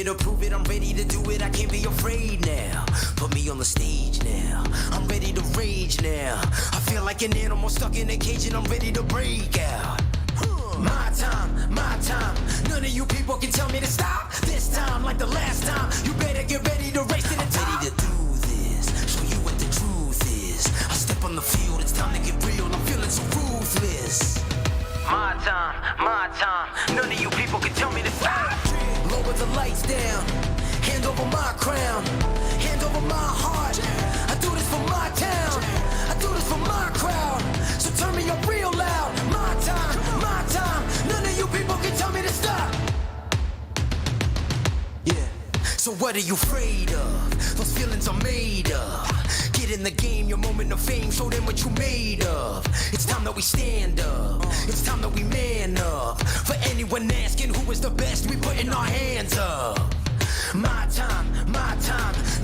to prove it, I'm ready to do it, I can't be afraid now. Put me on the stage now, I'm ready to rage now. I feel like an animal stuck in a cage and I'm ready to break out. My time, none of you people can tell me to stop. This time, like the last time, you better get ready to race to the top. I'm ready to do this, show you what the truth is. I step on the field, it's time to get real, I'm feeling so ruthless. My time, none of you people can tell me to stop. Lower the lights down, hand over my crown, hand over my heart. I do this for my town, I do this for my crowd. So turn me up real loud. My time, none of you people can tell me to stop. Yeah, so what are you afraid of? Those feelings are made up. Get in the game, your moment of fame, show them what you made of. It's time that we stand up, it's time that we man up. For anyone asking who is the best, we putting our hands up. My time,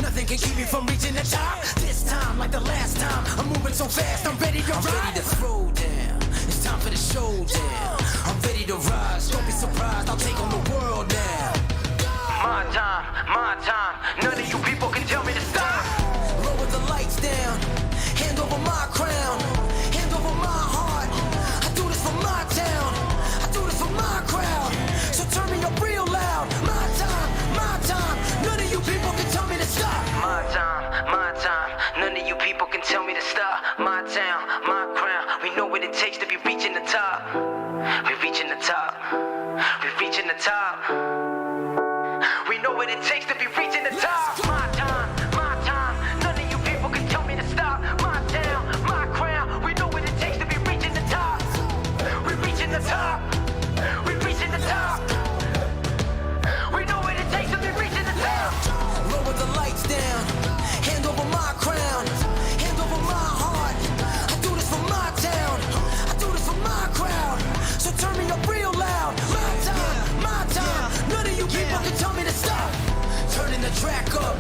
nothing can keep me from reaching the top. This time, like the last time, I'm moving so fast, I'm ready to ride. I'm ready to throw down, it's time for the showdown. I'm ready to rise, don't be surprised, I'll take on the world now. My time, none of you people can tell me to stop. Lower the lights down, hand over my crown, hand over my heart. I do this for my town, I do this for my crowd. So turn me up real loud. My time, none of you people can tell me to stop. My time, none of you people can tell me to stop. My town, my crown, we know what it takes to be reaching the top. We're reaching the top, we're reaching the top. We know what it takes to be reaching the top. My time, none of you people can tell me to stop. My town, my crown, we know what it takes to be reaching the top. We're reaching the top, we're reaching the top. We know what it takes to be reaching the top. Lower the lights down, hand over my crown, hand over my heart. I do this for my town, I do this for my crowd. So turn me up real loud. My time, none of you people can tell me to stop. Turning the track up,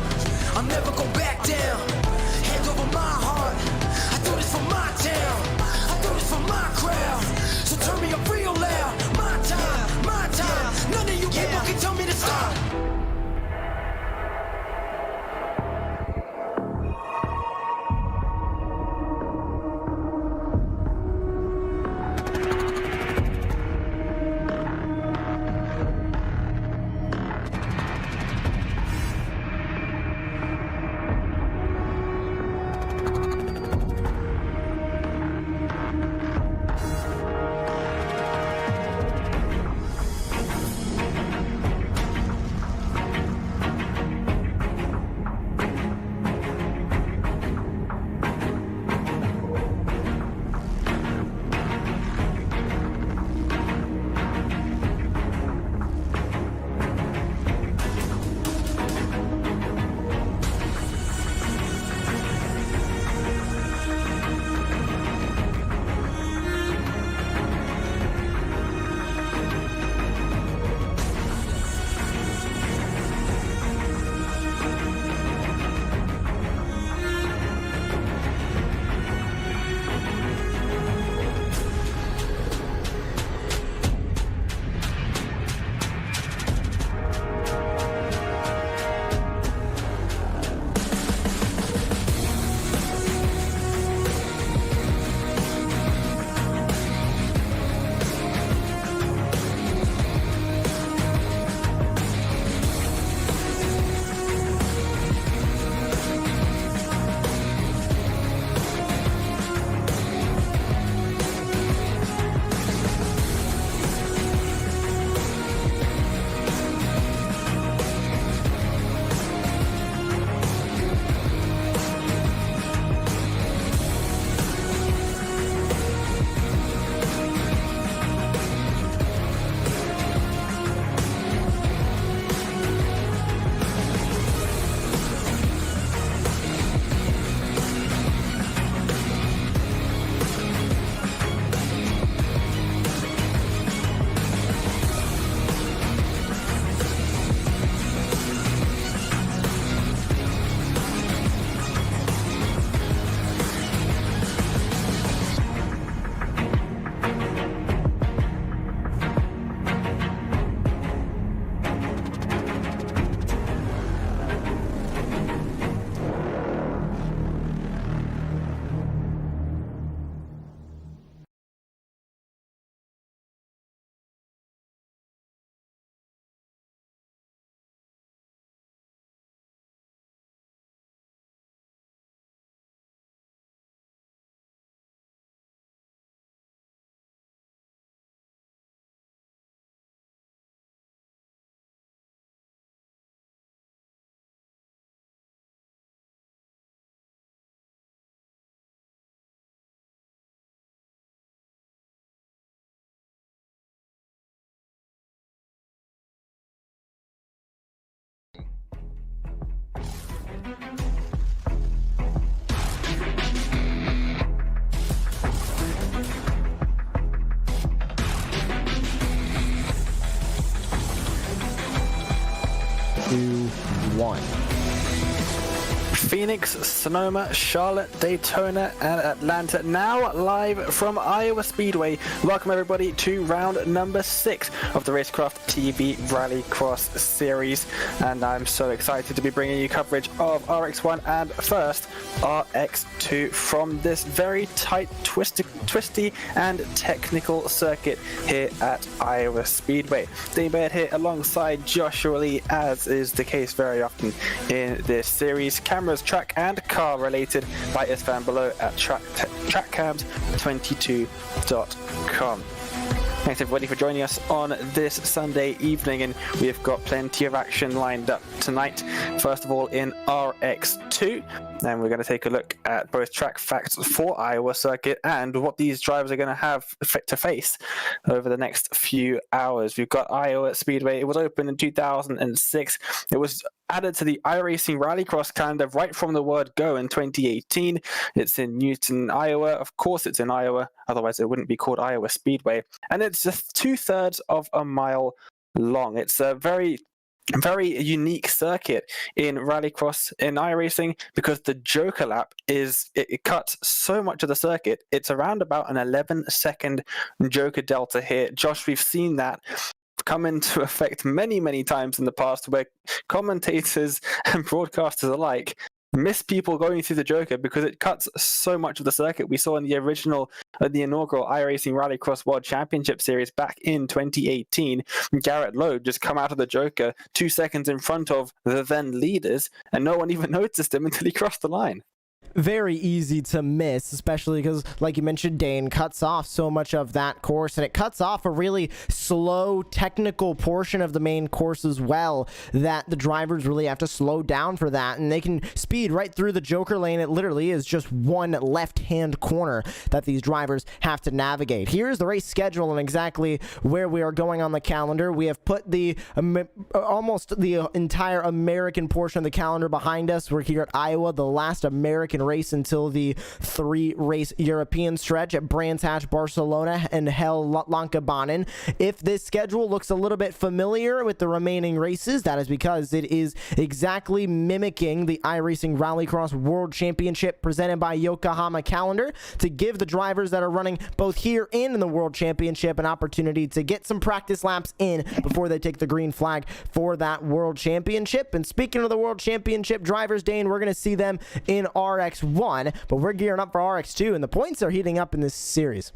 2, 1. Phoenix, Sonoma, Charlotte, Daytona, and Atlanta, now live from Iowa Speedway. Welcome everybody to round number 6 of the Racecraft TV Rallycross series, and I'm so excited to be bringing you coverage of RX1 and first RX2 from this very tight, twisty and technical circuit here at Iowa Speedway. Dane Baird here alongside Joshua Lee, as is the case very often in this series. Cameras, track and car related by Isfan below at trackcams22.com. Thanks everybody for joining us on this Sunday evening, and we've got plenty of action lined up tonight. First of all, in RX2, and we're going to take a look at both track facts for Iowa Circuit and what these drivers are going to have to face over the next few hours. We've got Iowa Speedway. It was opened in 2006. It was added to the iRacing Rallycross calendar right from the word go in 2018. It's in Newton, Iowa. Of course it's in Iowa, otherwise it wouldn't be called Iowa Speedway. And it's just 2/3 of a mile long. It's a very unique circuit in Rallycross in iRacing because the Joker lap it cuts so much of the circuit. It's around about an 11-second Joker delta here. Josh, we've seen that come into effect many times in the past, where commentators and broadcasters alike miss people going through the Joker because it cuts so much of the circuit. We saw in the inaugural iRacing Rallycross World Championship Series back in 2018, Garrett Lowe just come out of the Joker 2 seconds in front of the then leaders, and no one even noticed him until he crossed the line. Very easy to miss, especially because, like you mentioned, Dane cuts off so much of that course, and it cuts off a really slow technical portion of the main course as well, that the drivers really have to slow down for that, and they can speed right through the Joker lane. It literally is just one left-hand corner that these drivers have to navigate. Here's the race schedule and exactly where we are going on the calendar. We have put the almost the entire American portion of the calendar behind us. We're here at Iowa, the last American race until the 3-race European stretch at Brands Hatch, Barcelona, and Hell Lankabanen. If this schedule looks a little bit familiar with the remaining races, that is because it is exactly mimicking the iRacing Rallycross World Championship presented by Yokohama calendar to give the drivers that are running both here and in the World Championship an opportunity to get some practice laps in before they take the green flag for that World Championship. And speaking of the World Championship drivers, Dane, we're going to see them in RX1, but we're gearing up for RX2, and the points are heating up in this series.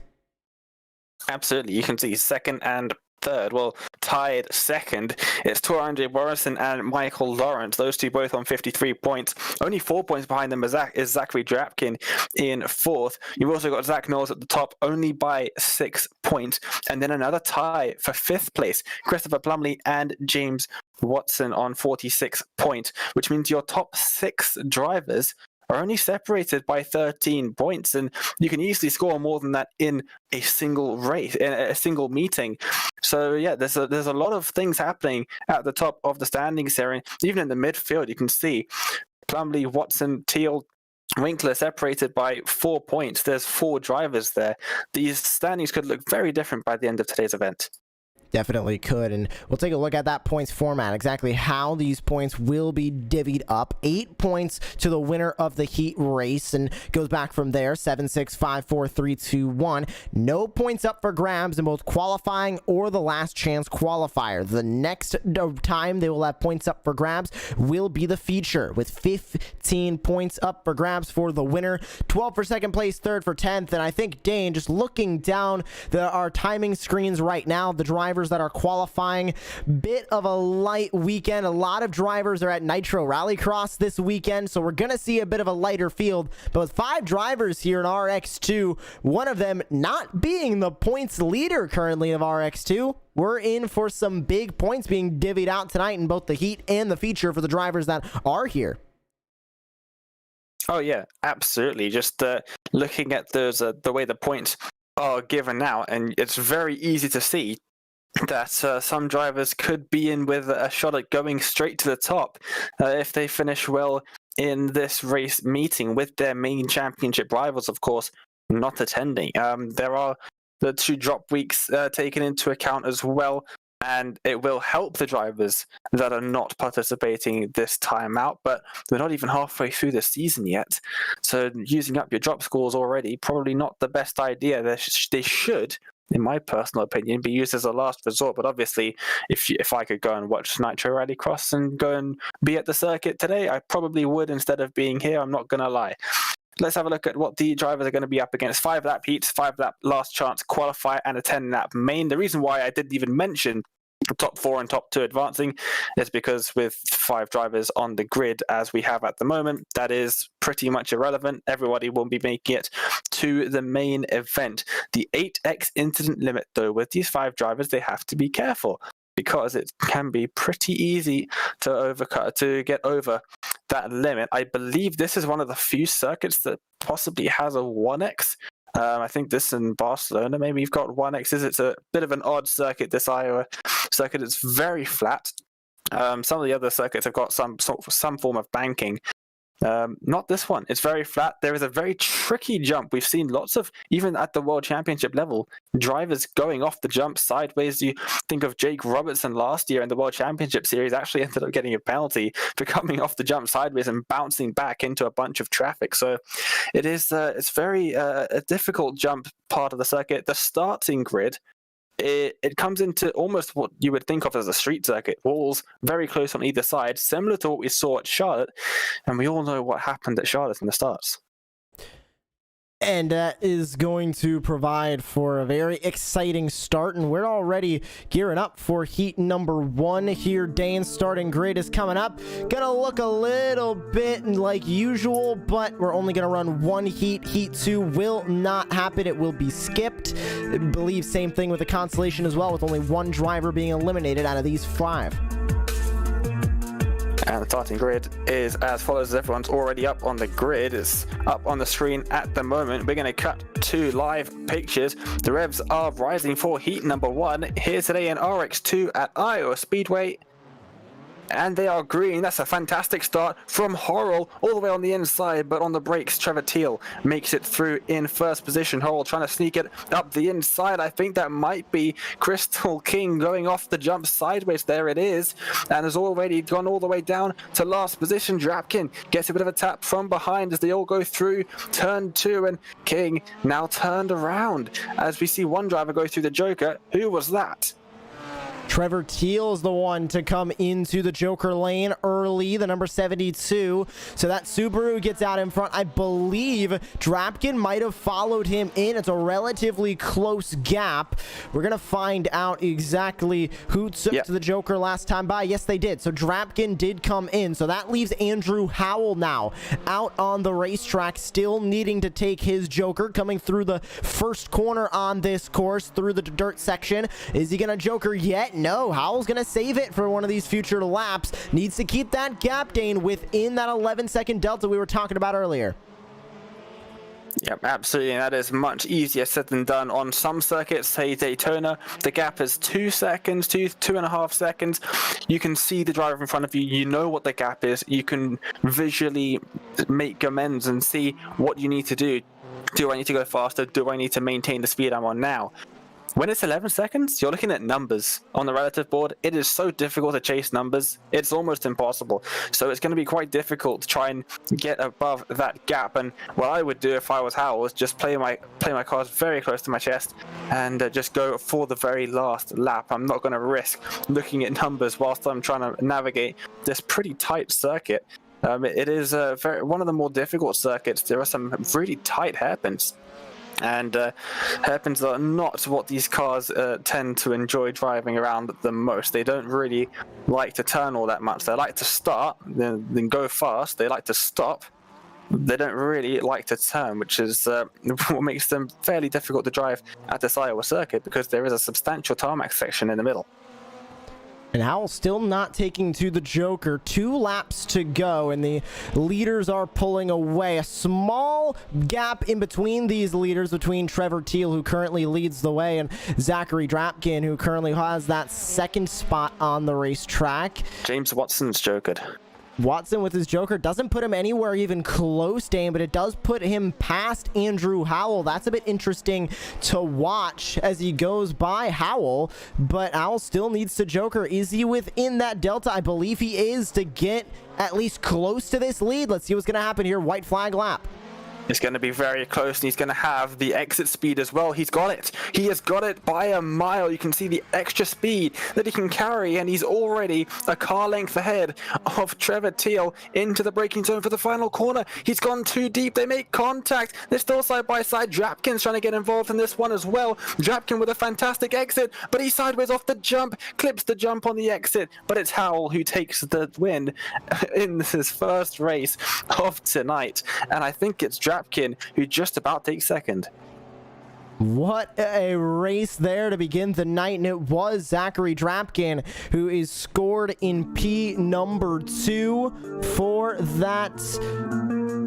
Absolutely. You can see second and third, well, tied second, it's Torandre Morrison and Michael Lawrence. Those two both on 53 points. Only 4 points behind them is Zachary Drapkin in fourth. You've also got Zach Knowles at the top, only by 6 points. And then another tie for fifth place, Christopher Plumley and James Watson on 46 points, which means your top 6 drivers are only separated by 13 points, and you can easily score more than that in a single race, in a single meeting. So yeah, there's a lot of things happening at the top of the standings here, and even in the midfield, you can see Plumley, Watson, Teal, Winkler separated by 4 points. There's 4 drivers there. These standings could look very different by the end of today's event. Definitely could, and we'll take a look at that points format, exactly how these points will be divvied up. 8 points to the winner of the heat race, and goes back from there, 7, 6, 5, 4, 3, 2, 1. No points up for grabs in both qualifying or the last chance qualifier. The next time they will have points up for grabs will be the feature, with 15 points up for grabs for the winner, 12 for second place, third for 10th, and I think, Dane, just looking down our timing screens right now, the drivers that are qualifying, bit of a light weekend. A lot of drivers are at Nitro Rallycross this weekend, so we're gonna see a bit of a lighter field, but with 5 drivers here in RX2, one of them not being the points leader currently of RX2, we're in for some big points being divvied out tonight in both the heat and the feature for the drivers that are here. Oh yeah, absolutely. Just looking at those, the way the points are given out, and it's very easy to see that some drivers could be in with a shot at going straight to the top if they finish well in this race meeting, with their main championship rivals, of course, not attending. There are the 2 drop weeks taken into account as well, and it will help the drivers that are not participating this time out, but we're not even halfway through the season yet. So using up your drop scores already, probably not the best idea. They should, in my personal opinion, be used as a last resort. But obviously, if I could go and watch Nitro Rallycross and go and be at the circuit today, I probably would instead of being here. I'm not going to lie. Let's have a look at what the drivers are going to be up against. 5-lap heats, 5-lap last chance qualifier, and a 10-lap main. The reason why I didn't even mention top 4 and top 2 advancing is because with 5 drivers on the grid as we have at the moment, that is pretty much irrelevant. Everybody will be making it to the main event. The 8x incident limit, though, with these 5 drivers, they have to be careful, because it can be pretty easy to get over that limit. I believe this is one of the few circuits that possibly has a 1x. I think this in Barcelona, maybe you've got 1x's. It's a bit of an odd circuit, this Iowa circuit. It's very flat. Some of the other circuits have got some form of banking. Not this one. It's very flat. There is a very tricky jump. We've seen lots of, even at the World Championship level, drivers going off the jump sideways. You think of Jake Robertson last year in the World Championship Series, actually ended up getting a penalty for coming off the jump sideways and bouncing back into a bunch of traffic. So it's very a difficult jump part of the circuit. The starting grid, it comes into almost what you would think of as a street circuit. Walls very close on either side, similar to what we saw at Charlotte, and we all know what happened at Charlotte in the starts. And that is going to provide for a very exciting start, and we're already gearing up for heat number 1 here. Dane's starting grid is coming up. Gonna look a little bit like usual, but we're only gonna run 1 heat. Heat 2 will not happen. It will be skipped. I believe same thing with the consolation as well, with only 1 driver being eliminated out of these 5. And the starting grid is as follows. Everyone's already up on the grid. It's up on the screen at the moment. We're going to cut to live pictures. The revs are rising for heat number 1 here today in RX2 at Iowa Speedway. And they are green. That's a fantastic start from Horrell all the way on the inside, but on the brakes, Trevor Teal makes it through in first position. Horrell trying to sneak it up the inside. I think that might be Crystal King going off the jump sideways. There it is, and has already gone all the way down to last position. Drapkin gets a bit of a tap from behind as they all go through turn 2, and King now turned around as we see one driver go through the Joker. Who was that? Trevor Teal is the one to come into the Joker lane early, the number 72. So that Subaru gets out in front. I believe Drapkin might have followed him in. It's a relatively close gap. We're going to find out exactly who took to the Joker last time by. Yes, they did. So Drapkin did come in. So that leaves Andrew Howell now out on the racetrack, still needing to take his Joker, coming through the first corner on this course, through the dirt section. Is he going to Joker yet? No, Howell's going to save it for one of these future laps. Needs to keep that gap, Dane, within that 11-second delta we were talking about earlier. Yep, absolutely, and that is much easier said than done. On some circuits, say Daytona, the gap is 2 seconds, 2.5 seconds. You can see the driver in front of you. You know what the gap is. You can visually make amends and see what you need to do. Do I need to go faster? Do I need to maintain the speed I'm on now? When it's 11 seconds, you're looking at numbers on the relative board. It is so difficult to chase numbers. It's almost impossible. So it's going to be quite difficult to try and get above that gap. And what I would do if I was Howell is just play my cards very close to my chest and just go for the very last lap. I'm not going to risk looking at numbers whilst I'm trying to navigate this pretty tight circuit. It is one of the more difficult circuits. There are some really tight hairpins. And hairpins are not what these cars tend to enjoy driving around the most. They don't really like to turn all that much. They like to start, then go fast. They like to stop. They don't really like to turn, which is what makes them fairly difficult to drive at this Iowa circuit, because there is a substantial tarmac section in the middle. And Howell still not taking to the Joker. 2 laps to go, and the leaders are pulling away. A small gap in between these leaders, between Trevor Teal, who currently leads the way, and Zachary Drapkin, who currently has that 2nd spot on the racetrack. James Watson's Joker. Watson with his Joker doesn't put him anywhere even close, Dane, but it does put him past Andrew Howell. That's a bit interesting to watch as he goes by Howell, but Howell still needs to Joker. Is he within that delta? I believe he is, to get at least close to this lead. Let's see what's going to happen here. White flag lap. It's going to be very close, and he's going to have the exit speed as well. He's got it. He has got it by a mile. You can see the extra speed that he can carry, and he's already a car length ahead of Trevor Teal into the braking zone for the final corner. He's gone too deep. They make contact. They're still side by side. Drapkin's trying to get involved in this one as well. Drapkin with a fantastic exit, but he's sideways off the jump, clips the jump on the exit, but it's Howell who takes the win in his first race of tonight, and I think it's Drapkin who just about takes second. What a race there to begin the night, and it was Zachary Drapkin who is scored in P number 2 for that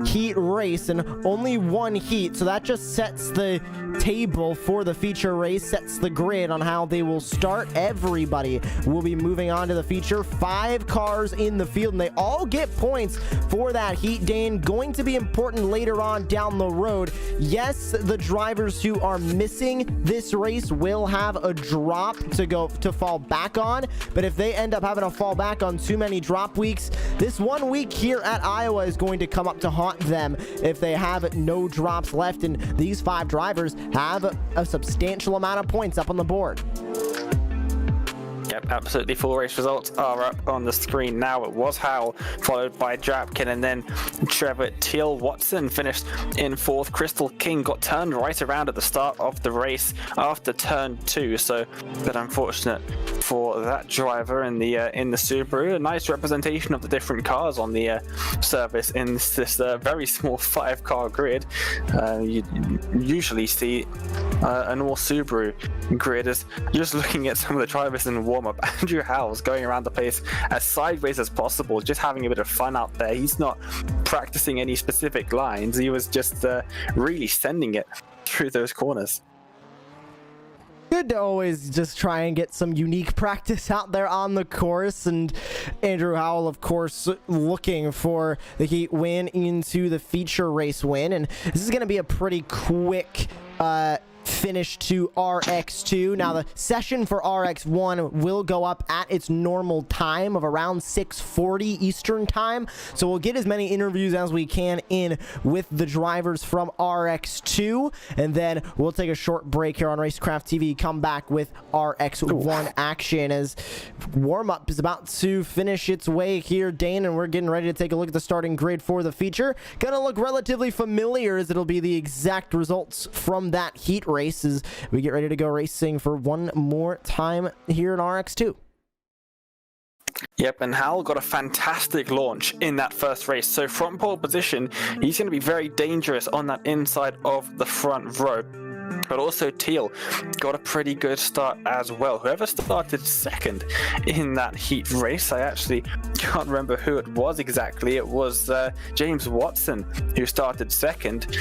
heat race, and only one heat, so that just sets the table for the feature race, sets the grid on how they will start. Everybody will be moving on to the feature. 5 cars in the field, and they all get points for that heat, Dane. Going to be important later on down the road. Yes, the drivers who are missing this race will have a drop to fall back on, but if they end up having to fall back on too many drop weeks, this 1 week here at Iowa is going to come up to haunt them if they have no drops left, and these 5 drivers have a substantial amount of points up on the board. Yep, absolutely. Full race results are up on the screen now. It was Howell, followed by Drapkin, and then Trevor Teal. Watson finished in 4th. Crystal King got turned right around at the start of the race after turn 2, so a bit unfortunate for that driver in the Subaru. A nice representation of the different cars on the service in this very small 5-car grid. You usually see an all Subaru grid. Is just looking at some of the drivers in warm-up. Andrew Howell's going around the place as sideways as possible, just having a bit of fun out there. He's not practicing any specific lines. He was just really sending it through those corners. Good to always just try and get some unique practice out there on the course, and Andrew Howell, of course, looking for the heat win into the feature race win, and this is going to be a pretty quick finish to RX2. Now the session for RX1 will go up at its normal time of around 6:40 Eastern time, so we'll get as many interviews as we can in with the drivers from RX2, and then we'll take a short break here on Racecraft TV, come back with RX1 action as warm-up is about to finish its way here, Dane, and we're getting ready to take a look at the starting grid for the feature. Gonna look relatively familiar as it'll be the exact results from that heat race as we get ready to go racing for one more time here in RX2. Yep, and Howell got a fantastic launch in that first race. So from pole position, he's going to be very dangerous on that inside of the front row. But also Teal got a pretty good start as well. Whoever started second in that heat race, I actually can't remember who it was exactly. It was James Watson who started second.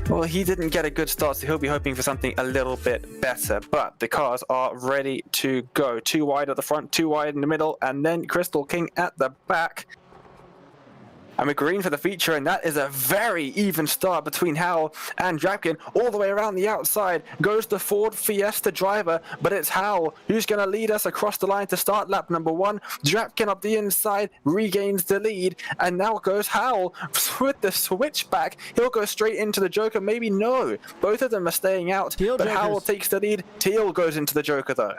Well, he didn't get a good start, so he'll be hoping for something a little bit better. But the cars are ready to go. 2 wide at the front, 2 wide in the middle, and then Crystal King at the back. And we're green for the feature, and that is a very even start between Howell and Drapkin. All the way around the outside goes the Ford Fiesta driver, but it's Howell who's going to lead us across the line to start lap number 1. Drapkin up the inside regains the lead, and now goes Howell with the switchback. He'll go straight into the Joker. Maybe no. Both of them are staying out, but Howell takes the lead. Teal goes into the Joker, though.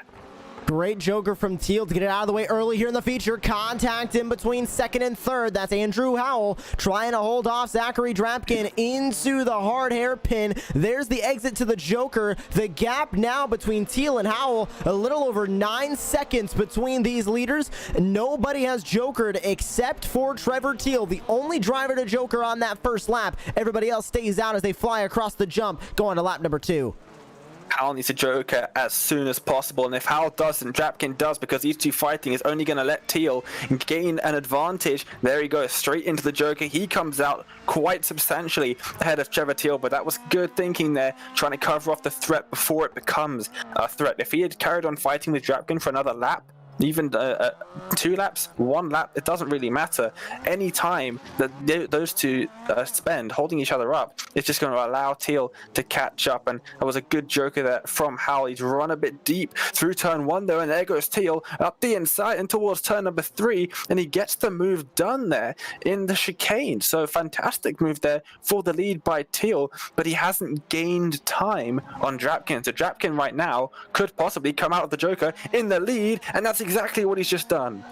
Great Joker from Teal to get it out of the way early here in the feature. Contact in between 2nd and 3rd. That's Andrew Howell trying to hold off Zachary Drapkin into the hard hairpin. There's the exit to the Joker. The gap now between Teal and Howell, a little over 9 seconds between these leaders. Nobody has jokered except for Trevor Teal, the only driver to joker on that first lap. Everybody else stays out as they fly across the jump, going to lap number 2. Howell needs a Joker as soon as possible, and if Howell doesn't, Drapkin does, because these two fighting is only going to let Teal gain an advantage. There he goes, straight into the Joker. He comes out quite substantially ahead of Trevor Teal, but that was good thinking there, trying to cover off the threat before it becomes a threat. If he had carried on fighting with Drapkin for another lap, even 2 laps, 1 lap, it doesn't really matter. Any time that those two spend holding each other up, it's just going to allow Teal to catch up. And there was a good joker there from Howell. He's run a bit deep through turn 1 though, and there goes Teal up the inside and towards turn number 3, and he gets the move done there in the chicane. So fantastic move there for the lead by Teal, but he hasn't gained time on Drapkin. So Drapkin right now could possibly come out of the joker in the lead, and that's exactly what he's just done.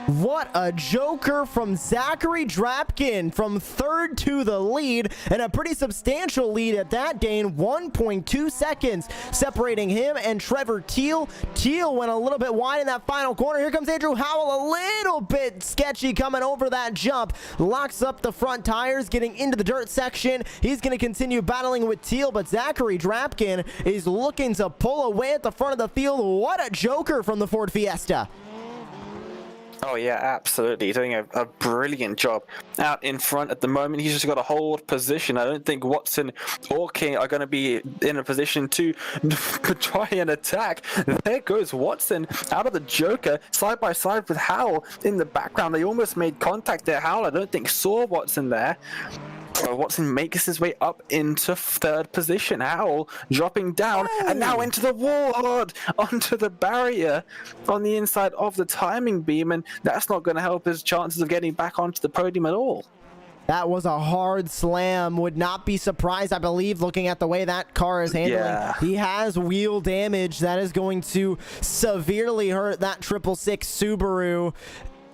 What a joker from Zachary Drapkin from 3rd to the lead, and a pretty substantial lead at that, Dane. 1.2 seconds separating him and Trevor Teal. Teal went a little bit wide in that final corner. Here comes Andrew Howell, a little bit sketchy coming over that jump. Locks up the front tires, getting into the dirt section. He's going to continue battling with Teal, but Zachary Drapkin is looking to pull away at the front of the field. What a joker from the Ford Fiesta. Oh yeah, absolutely. He's doing a brilliant job out in front at the moment. He's just got to hold position. I don't think Watson or King are going to be in a position to try and attack. There goes Watson out of the joker, side by side with Howell in the background. They almost made contact there. Howell, I don't think, saw Watson there. Watson makes his way up into 3rd position. Howell dropping down and now into the wall, hard onto the barrier on the inside of the timing beam, and that's not going to help his chances of getting back onto the podium at all. That was a hard slam. Would not be surprised, I believe, looking at the way that car is handling. Yeah. He has wheel damage that is going to severely hurt that 666 Subaru.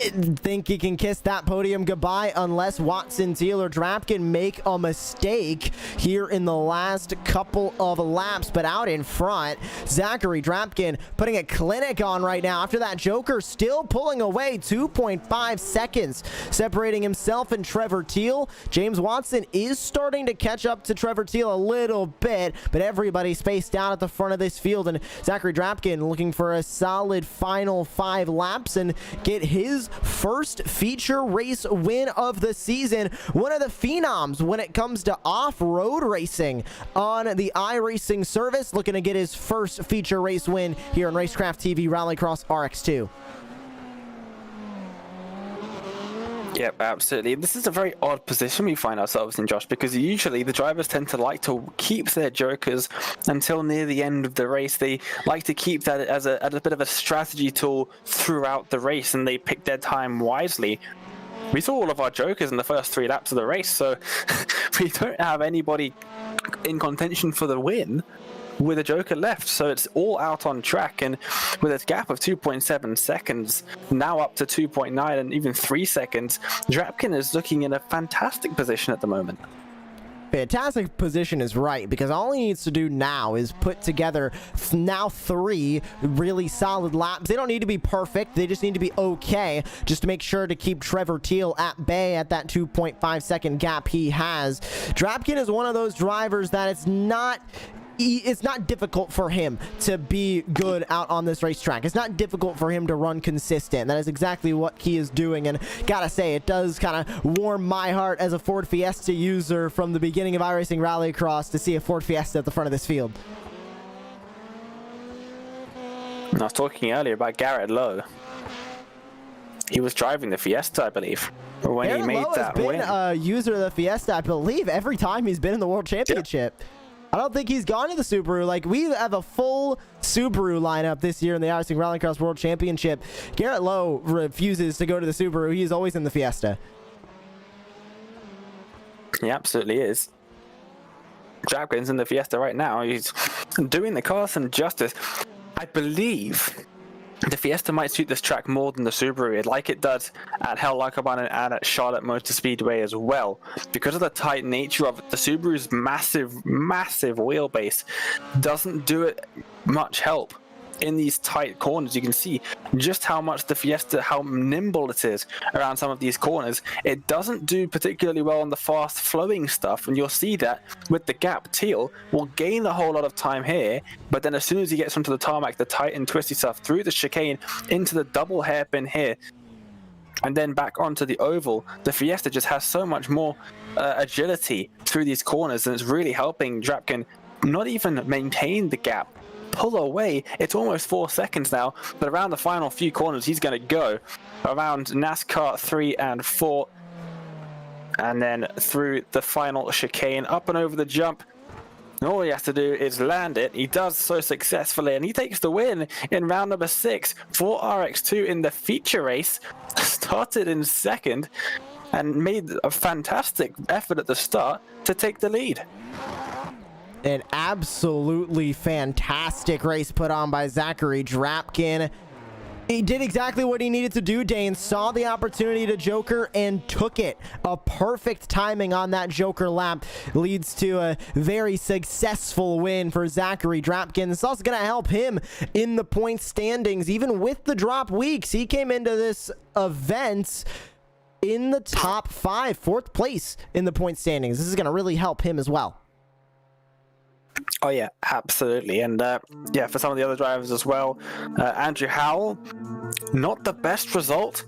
Think he can kiss that podium goodbye unless Watson, Teal, or Drapkin make a mistake here in the last couple of laps. But out in front, Zachary Drapkin putting a clinic on right now after that joker, still pulling away. 2.5 seconds separating himself and Trevor Teal. James Watson is starting to catch up to Trevor Teal a little bit, but everybody spaced out at the front of this field, and Zachary Drapkin looking for a solid final 5 laps and get his first feature race win of the season. One of the phenoms when it comes to off-road racing on the iRacing service, looking to get his first feature race win here on Racecraft TV Rallycross RX2. Yep, absolutely. This is a very odd position we find ourselves in, Josh, because usually the drivers tend to like to keep their jokers until near the end of the race. They like to keep that as a bit of a strategy tool throughout the race, and they pick their time wisely. We saw all of our jokers in the first 3 laps of the race, so we don't have anybody in contention for the win with a joker left, so it's all out on track. And with a gap of 2.7 seconds, now up to 2.9 and even 3 seconds, Drapkin is looking in a fantastic position at the moment. Fantastic position is right, because all he needs to do now is put together now 3 really solid laps. They don't need to be perfect, they just need to be okay, just to make sure to keep Trevor Teal at bay at that 2.5 second gap he has. Drapkin is one of those drivers that it's not difficult for him to be good out on this racetrack. It's not difficult for him to run consistent. That is exactly what he is doing, and gotta say, it does kind of warm my heart as a Ford Fiesta user from the beginning of iRacing Rallycross to see a Ford Fiesta at the front of this field. I was talking earlier about Garrett Lowe. He was driving the Fiesta, I believe, when Garrett he made Lowe that has win. been a user of the Fiesta, I believe, every time he's been in the World Championship. Yep. I don't think he's gone to the Subaru. Like, we have a full Subaru lineup this year in the iRacing Rallycross World Championship. Garrett Lowe refuses to go to the Subaru. He is always in the Fiesta. He absolutely is. Drapkin's in the Fiesta right now. He's doing the car some justice. I believe the Fiesta might suit this track more than the Subaru, like it does at Hell Lycobahn and at Charlotte Motor Speedway as well. Because of the tight nature of it, the Subaru's massive wheelbase doesn't do it much help in these tight corners. You can see just how much the Fiesta, how nimble it is around some of these corners. It doesn't do particularly well on the fast flowing stuff, and you'll see that with the gap. Teal will gain a whole lot of time here, but then as soon as he gets onto the tarmac, the tight and twisty stuff through the chicane into the double hairpin here and then back onto the oval, the Fiesta just has so much more agility through these corners, and it's really helping Drapkin not even maintain the gap pull away. It's almost 4 seconds now, but around the final few corners, he's going to go around NASCAR 3 and 4, and then through the final chicane, up and over the jump. And all he has to do is land it. He does so successfully, and he takes the win in round number 6 for RX2 in the feature race. Started in second and made a fantastic effort at the start to take the lead. An absolutely fantastic race put on by Zachary Drapkin. He did exactly what he needed to do. Dane saw the opportunity to joker and took it. A perfect timing on that joker lap leads to a very successful win for Zachary Drapkin. It's also going to help him in the point standings. Even with the drop weeks, he came into this event in the top 5, 4th place in the point standings. This is going to really help him as well. Oh yeah, absolutely. And yeah, for some of the other drivers as well, Andrew Howell, not the best result,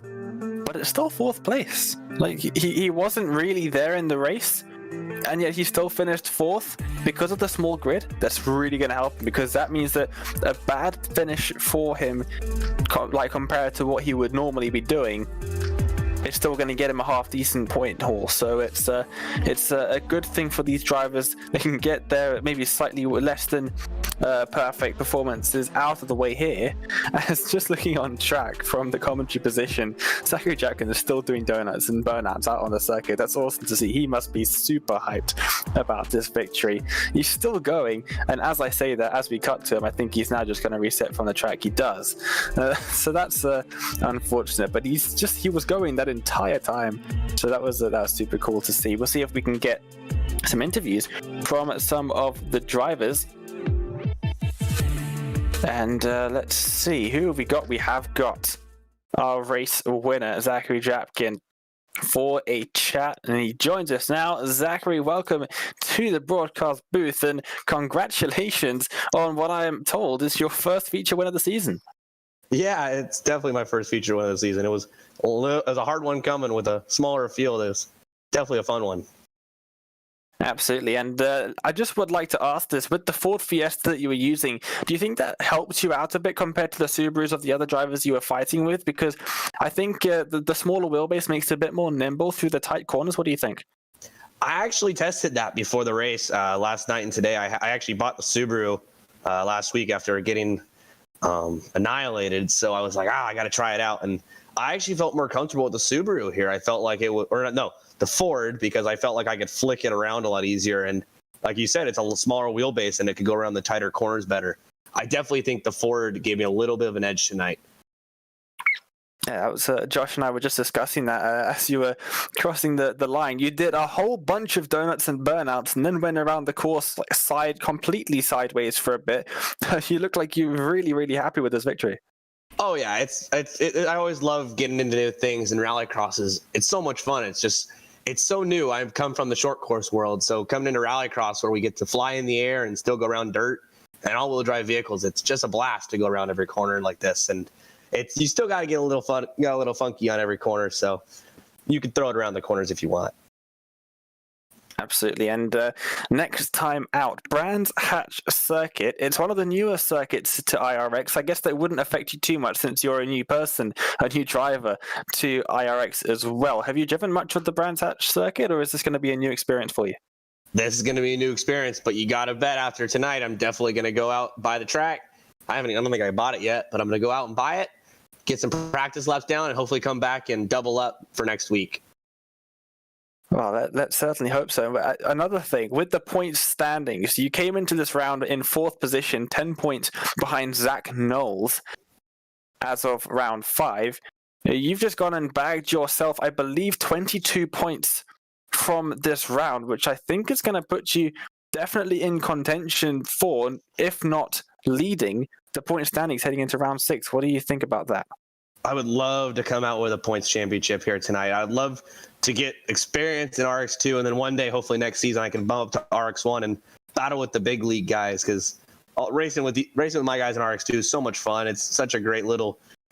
but it's still 4th place. Like, he wasn't really there in the race, and yet he still finished 4th because of the small grid. That's really going to help him, because that means that a bad finish for him, like compared to what he would normally be doing, it's still going to get him a half decent point haul. So it's a good thing for these drivers. They can get their maybe slightly less than perfect performances out of the way here. As just looking on track from the commentary position, Zachary Drapkin is still doing donuts and burnouts out on the circuit. That's awesome to see. He must be super hyped about this victory. He's still going, and as I say that, as we cut to him, I think he's now just going to reset from the track. He does. So that's unfortunate, but he was going that entire time. So that was super cool to see. We'll see if we can get some interviews from some of the drivers. And let's see, who have we got? We have got our race winner, Zachary Drapkin, for a chat, and he joins us now. Zachary, welcome to the broadcast booth, and congratulations on what I am told is your first feature win of the season. Yeah, it's definitely my first feature win of the season. It was a hard one coming with a smaller field. It was definitely a fun one. Absolutely, and I just would like to ask this, with the Ford Fiesta that you were using, do you think that helped you out a bit compared to the Subarus of the other drivers you were fighting with? Because I think the smaller wheelbase makes it a bit more nimble through the tight corners. What do you think? I actually tested that before the race last night and today. I actually bought the Subaru last week after getting annihilated, so I was like, I got to try it out, and I actually felt more comfortable with the Subaru here. I felt like it would, or no, the Ford, because I felt like I could flick it around a lot easier. And like you said, it's a smaller wheelbase and it could go around the tighter corners better. I definitely think the Ford gave me a little bit of an edge tonight. Yeah, that was Josh and I were just discussing that as you were crossing the line. You did a whole bunch of donuts and burnouts, and then went around the course like completely sideways for a bit. You look like you were really, really happy with this victory. Oh yeah, I always love getting into new things, and rallycross it's so much fun. It's so new. I've come from the short course world, so coming into rallycross where we get to fly in the air and still go around dirt and all-wheel drive vehicles, it's just a blast to go around every corner like this. And you still got to get a little fun, got a little funky on every corner, so you can throw it around the corners if you want. Absolutely. And next time out, Brands Hatch Circuit. It's one of the newer circuits to IRX. I guess that wouldn't affect you too much since you're a new person, a new driver to IRX as well. Have you driven much with the Brands Hatch Circuit, or is this going to be a new experience for you? This is going to be a new experience, but you got to bet after tonight, I'm definitely going to go out, buy the track. I don't think I bought it yet, but I'm going to go out and buy it, get some practice laps down, and hopefully come back and double up for next week. Well, let's certainly hope so. But another thing, with the points standings, you came into this round in 4th position, 10 points behind Zach Knowles as of round 5. You've just gone and bagged yourself, I believe, 22 points from this round, which I think is going to put you definitely in contention for, if not leading, the point standings heading into round 6. What do you think about that? I would love to come out with a points championship here tonight. I'd love to get experience in RX2, and then one day, hopefully next season, I can bump up to RX1 and battle with the big league guys, because racing with my guys in RX2 is so much fun. It's such a great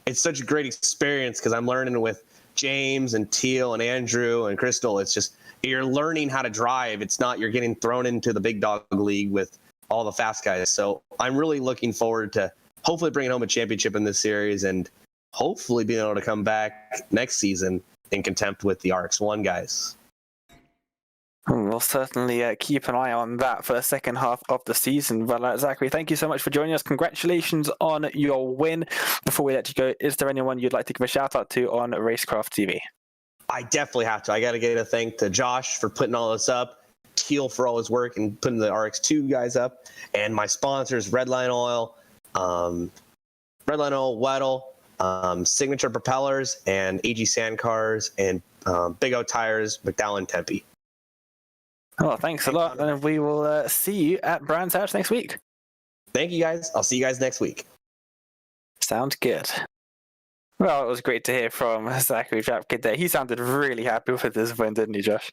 experience because I'm learning with James and Teal and Andrew and Crystal. It's just, you're learning how to drive. It's not, you're getting thrown into the big dog league with all the fast guys. So I'm really looking forward to hopefully bringing home a championship in this series and hopefully being able to come back next season in contempt with the RX1 guys. We'll certainly keep an eye on that for the second half of the season. But Zachary, thank you so much for joining us. Congratulations on your win. Before we let you go, is there anyone you'd like to give a shout out to on Racecraft TV? I definitely have to. I got to give a thank to Josh for putting all this up, Teal for all his work and putting the RX2 guys up, and my sponsors, Redline Oil, Weddle, Signature Propellers, and AG Sand Cars, and Big O Tires, McDowell Tempe. Oh, thanks a lot, and we will see you at Brands Hatch next week. Thank you, guys. I'll see you guys next week. Sounds good. Well, it was great to hear from Zachary Drapkid there. He sounded really happy with his win, didn't he, Josh?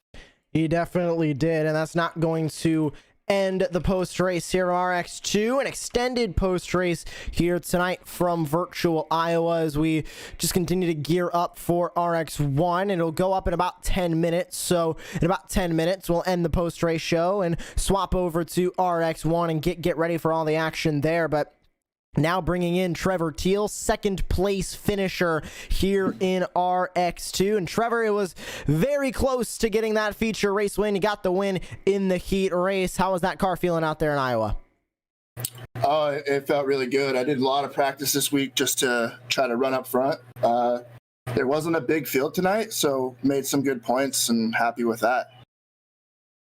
He definitely did, and that's not going to end the post-race here on RX2, an extended post-race here tonight from virtual Iowa as we just continue to gear up for RX1, and it'll go up in about 10 minutes. So in about 10 minutes, we'll end the post-race show and swap over to RX1 and get ready for all the action there. But now bringing in Trevor Teal, second place finisher here in RX2. And Trevor, it was very close to getting that feature race win. You got the win in the heat race. How was that car feeling out there in Iowa? Oh, it felt really good. I did a lot of practice this week just to try to run up front. There wasn't a big field tonight, so made some good points and happy with that.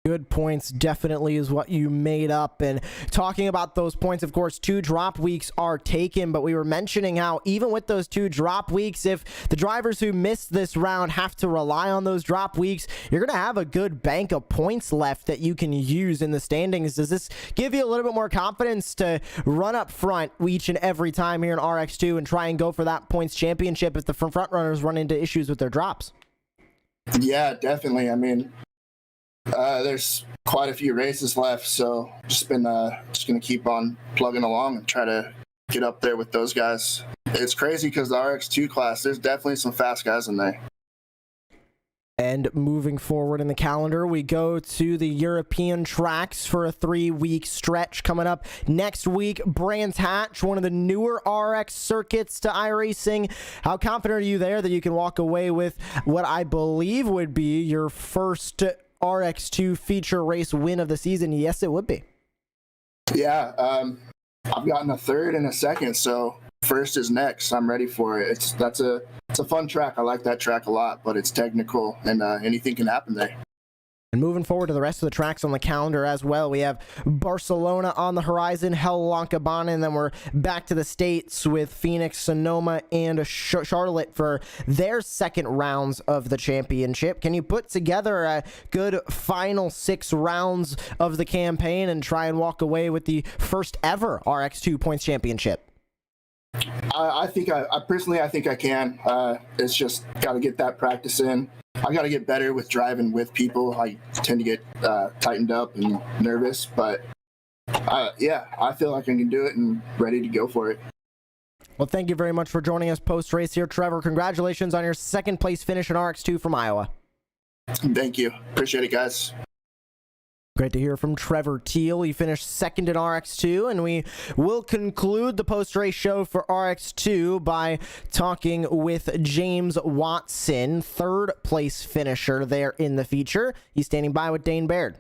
Good points definitely is what you made up. And talking about those points, of course, 2 drop weeks are taken, but we were mentioning how even with those 2 drop weeks, if the drivers who missed this round have to rely on those drop weeks, you're going to have a good bank of points left that you can use in the standings. Does this give you a little bit more confidence to run up front each and every time here in RX2 and try and go for that points championship if the front runners run into issues with their drops? Yeah, definitely. I mean, there's quite a few races left, so just gonna keep on plugging along and try to get up there with those guys. It's crazy because the RX2 class, there's definitely some fast guys in there. And moving forward in the calendar, we go to the European tracks for a 3-week stretch coming up next week. Brands Hatch, one of the newer RX circuits to iRacing. How confident are you there that you can walk away with what I believe would be your first RX2 feature race win of the season? Yes, it would be. Yeah, I've gotten a third and a second, so first is next. I'm ready for it. It's a fun track. I like that track a lot, but it's technical and anything can happen there. And moving forward to the rest of the tracks on the calendar as well, we have Barcelona on the horizon, Hello-Cabana, and then we're back to the States with Phoenix, Sonoma, and Charlotte for their second rounds of the championship. Can you put together a good final 6 rounds of the campaign and try and walk away with the first ever RX2 points championship? I think I personally think I can. It's just got to get that practice in. I got to get better with driving with people. I tend to get tightened up and nervous, but yeah, I feel like I can do it and ready to go for it. Well, thank you very much for joining us post-race here, Trevor. Congratulations on your second place finish in RX2 from Iowa. Thank you. Appreciate it, guys. Great to hear from Trevor Teal. He finished second in RX2, and we will conclude the post-race show for RX2 by talking with James Watson, third place finisher there in the feature. He's standing by with Dane Baird.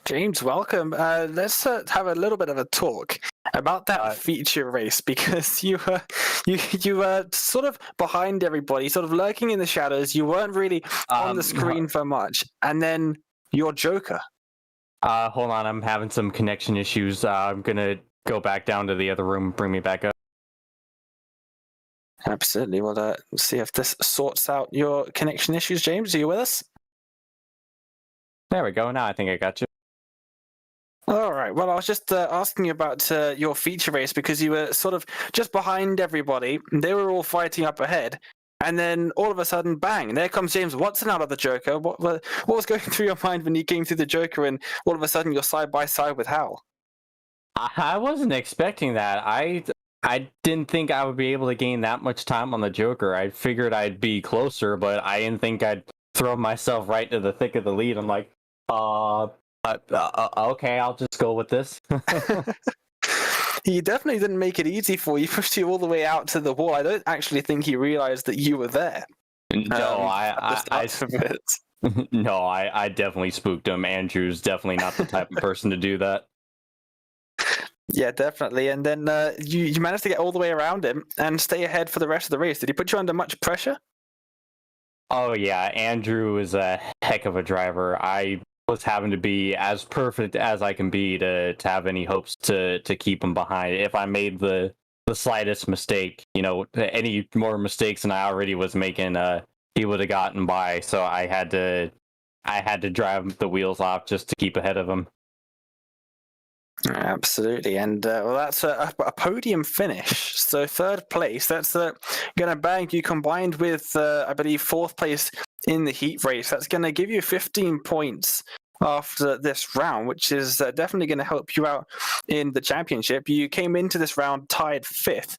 James, welcome. Let's have a little bit of a talk about that feature race, because you were sort of behind everybody, sort of lurking in the shadows. You weren't really on the screen for much, and then your Joker. Hold on, I'm having some connection issues. I'm gonna go back down to the other room, bring me back up. Absolutely. Well, see if this sorts out your connection issues. James, are you with us? There we go. Now I think I got you. All right. Well, I was just asking you about your feature race, because you were sort of just behind everybody. They were all fighting up ahead. And then all of a sudden, bang, there comes James Watson out of the Joker. What was going through your mind when you came through the Joker and all of a sudden you're side by side with Hal? I wasn't expecting that. I didn't think I would be able to gain that much time on the Joker. I figured I'd be closer, but I didn't think I'd throw myself right to the thick of the lead. I'm like, Okay, I'll just go with this. He definitely didn't make it easy for you. He pushed you all the way out to the wall. I don't actually think he realized that you were there. No, At the start of it. no, I definitely spooked him. Andrew's definitely not the type of person to do that. Yeah, definitely. And then you managed to get all the way around him and stay ahead for the rest of the race. Did he put you under much pressure? Oh yeah, Andrew is a heck of a driver. I was having to be as perfect as I can be to have any hopes to keep him behind. If I made the slightest mistake, any more mistakes than I already was making, he would have gotten by. So I had to drive the wheels off just to keep ahead of him. Absolutely, and well, that's a podium finish. So third place. That's going to bag you combined with, I believe, fourth place in the heat race. That's going to give you 15 points after this round, which is definitely going to help you out in the championship. You came into this round tied fifth.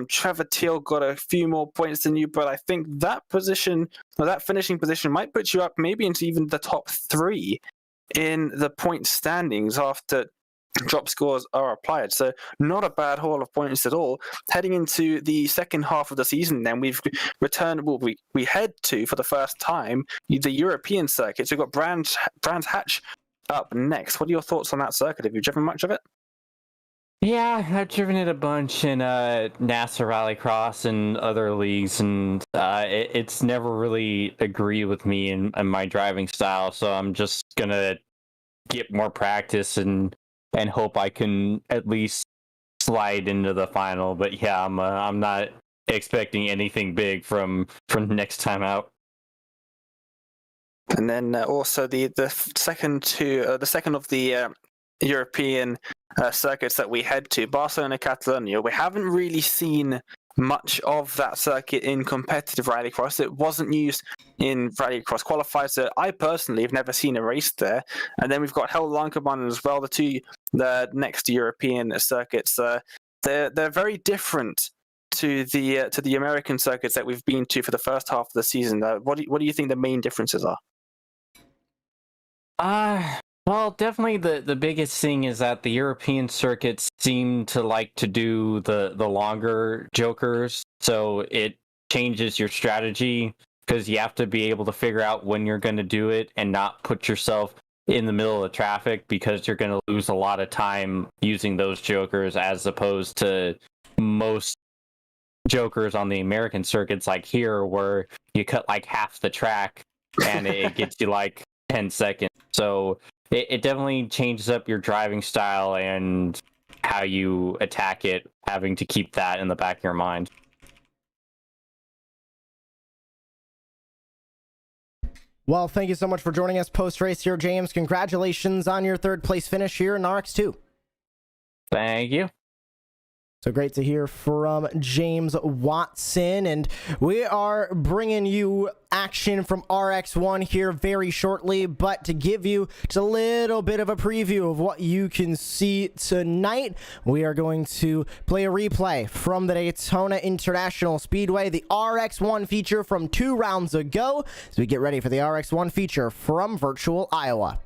Trevor Teal got a few more points than you, but I think that position, or that finishing position, might put you up maybe into even the top three in the point standings after drop scores are applied. So not a bad haul of points at all. Heading into the second half of the season, then we've returned. Well, we head to, for the first time, the European circuit. So we've got Brands Hatch up next. What are your thoughts on that circuit? Have you driven much of it? Yeah, I've driven it a bunch in NASA Rallycross and other leagues, and it's never really agreed with me and my driving style. So I'm just gonna get more practice and hope I can at least slide into the final. But yeah, I'm not expecting anything big from next time out. And then also the second of the European circuits that we head to, Barcelona, Catalonia. We haven't really seen much of that circuit in competitive rallycross. It wasn't used in rallycross qualifiers. So I personally have never seen a race there. And then we've got Hell Lankerman as well, the next European circuits. They're very different to the American circuits that we've been to for the first half of the season. What do you think the main differences are? Well, definitely the biggest thing is that the European circuits seem to like to do the longer jokers, so it changes your strategy because you have to be able to figure out when you're going to do it and not put yourself in the middle of traffic, because you're going to lose a lot of time using those jokers as opposed to most jokers on the American circuits like here, where you cut like half the track and it gets you like 10 seconds. So it definitely changes up your driving style and how you attack it, having to keep that in the back of your mind. Well, thank you so much for joining us post-race here, James. Congratulations on your third place finish here in RX2. Thank you. So great to hear from James Watson, and we are bringing you action from RX1 here very shortly, but to give you just a little bit of a preview of what you can see tonight, we are going to play a replay from the Daytona International Speedway, the RX1 feature from 2 rounds ago, as we get ready for the RX1 feature from virtual Iowa.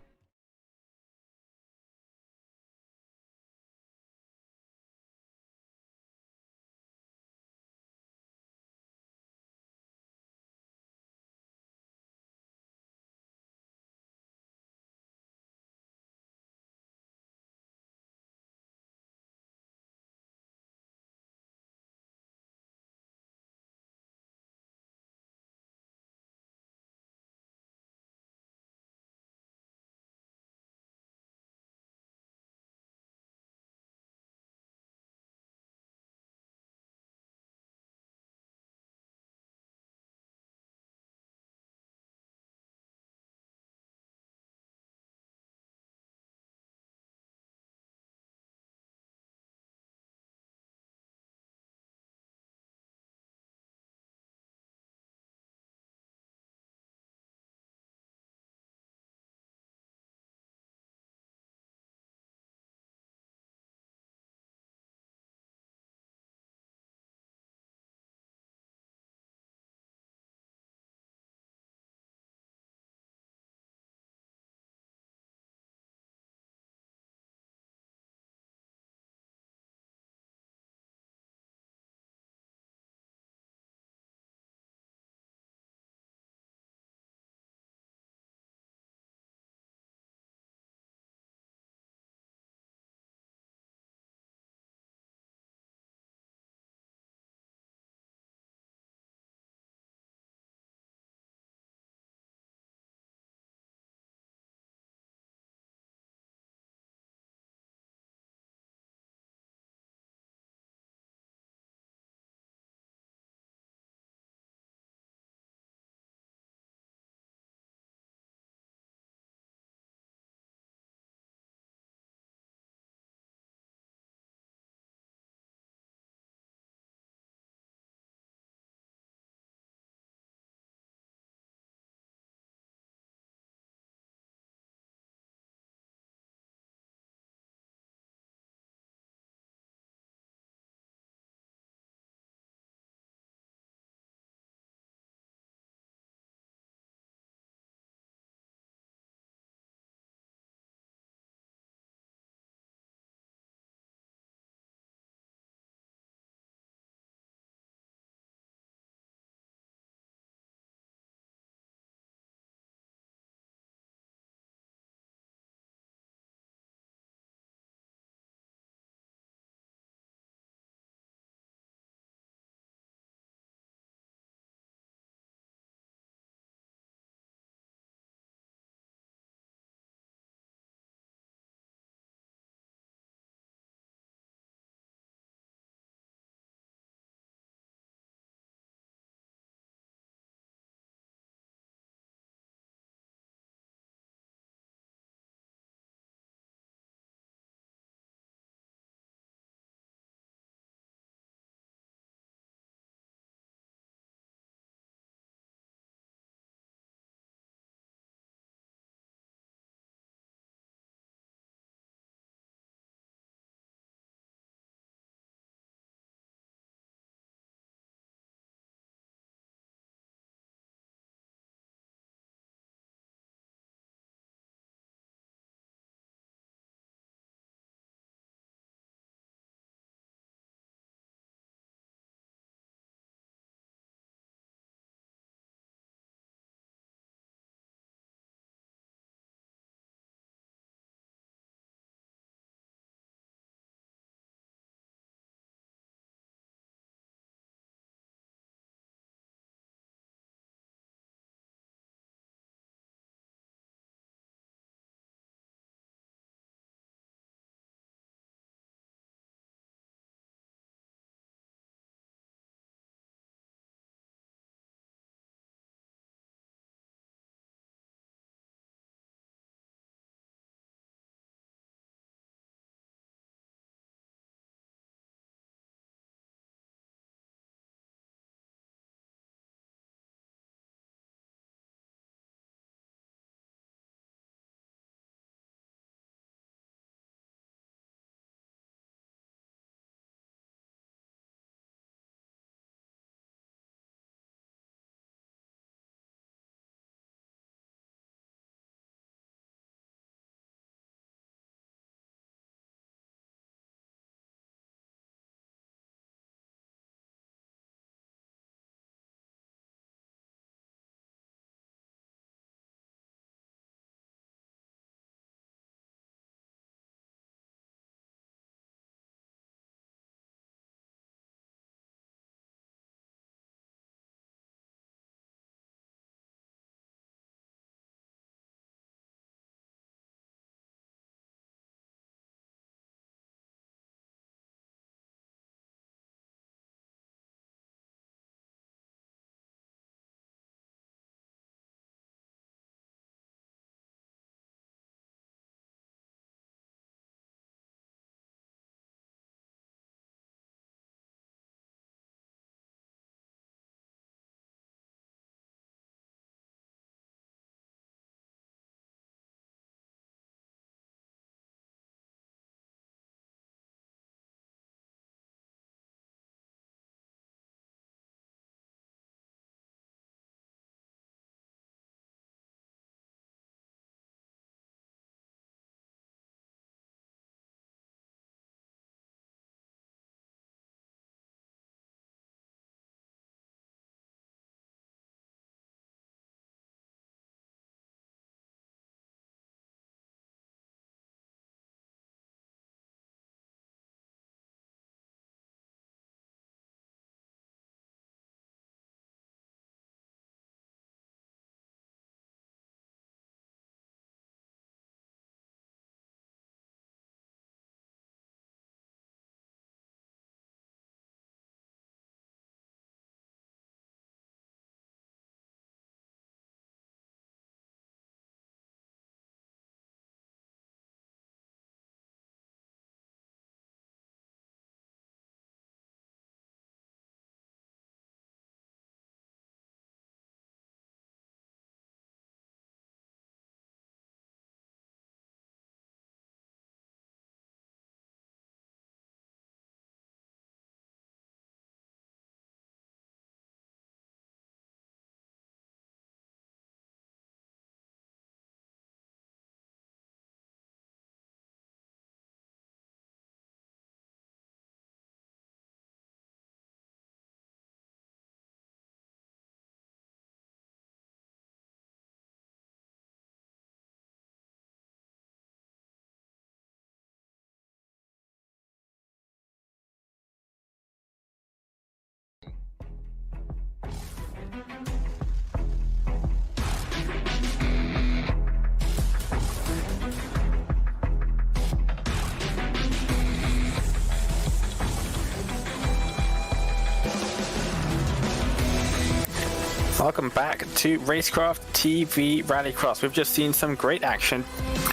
Welcome back to Racecraft TV Rallycross. We've just seen some great action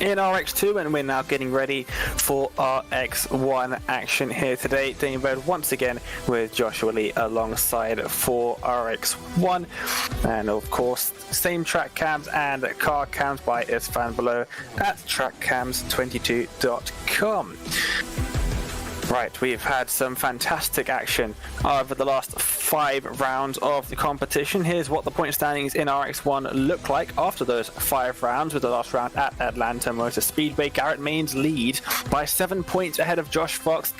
in RX2 and we're now getting ready for RX1 action here today. Dane Bird once again with Joshua Lee alongside for RX1, and of course same track cams and car cams by Isfan below at trackcams22.com. Right, we've had some fantastic action over the last 5 rounds of the competition. Here's what the point standings in RX1 look like after those 5 rounds, with the last round at Atlanta Motor Speedway. Garrett Maines lead by 7 points ahead of Josh Fox,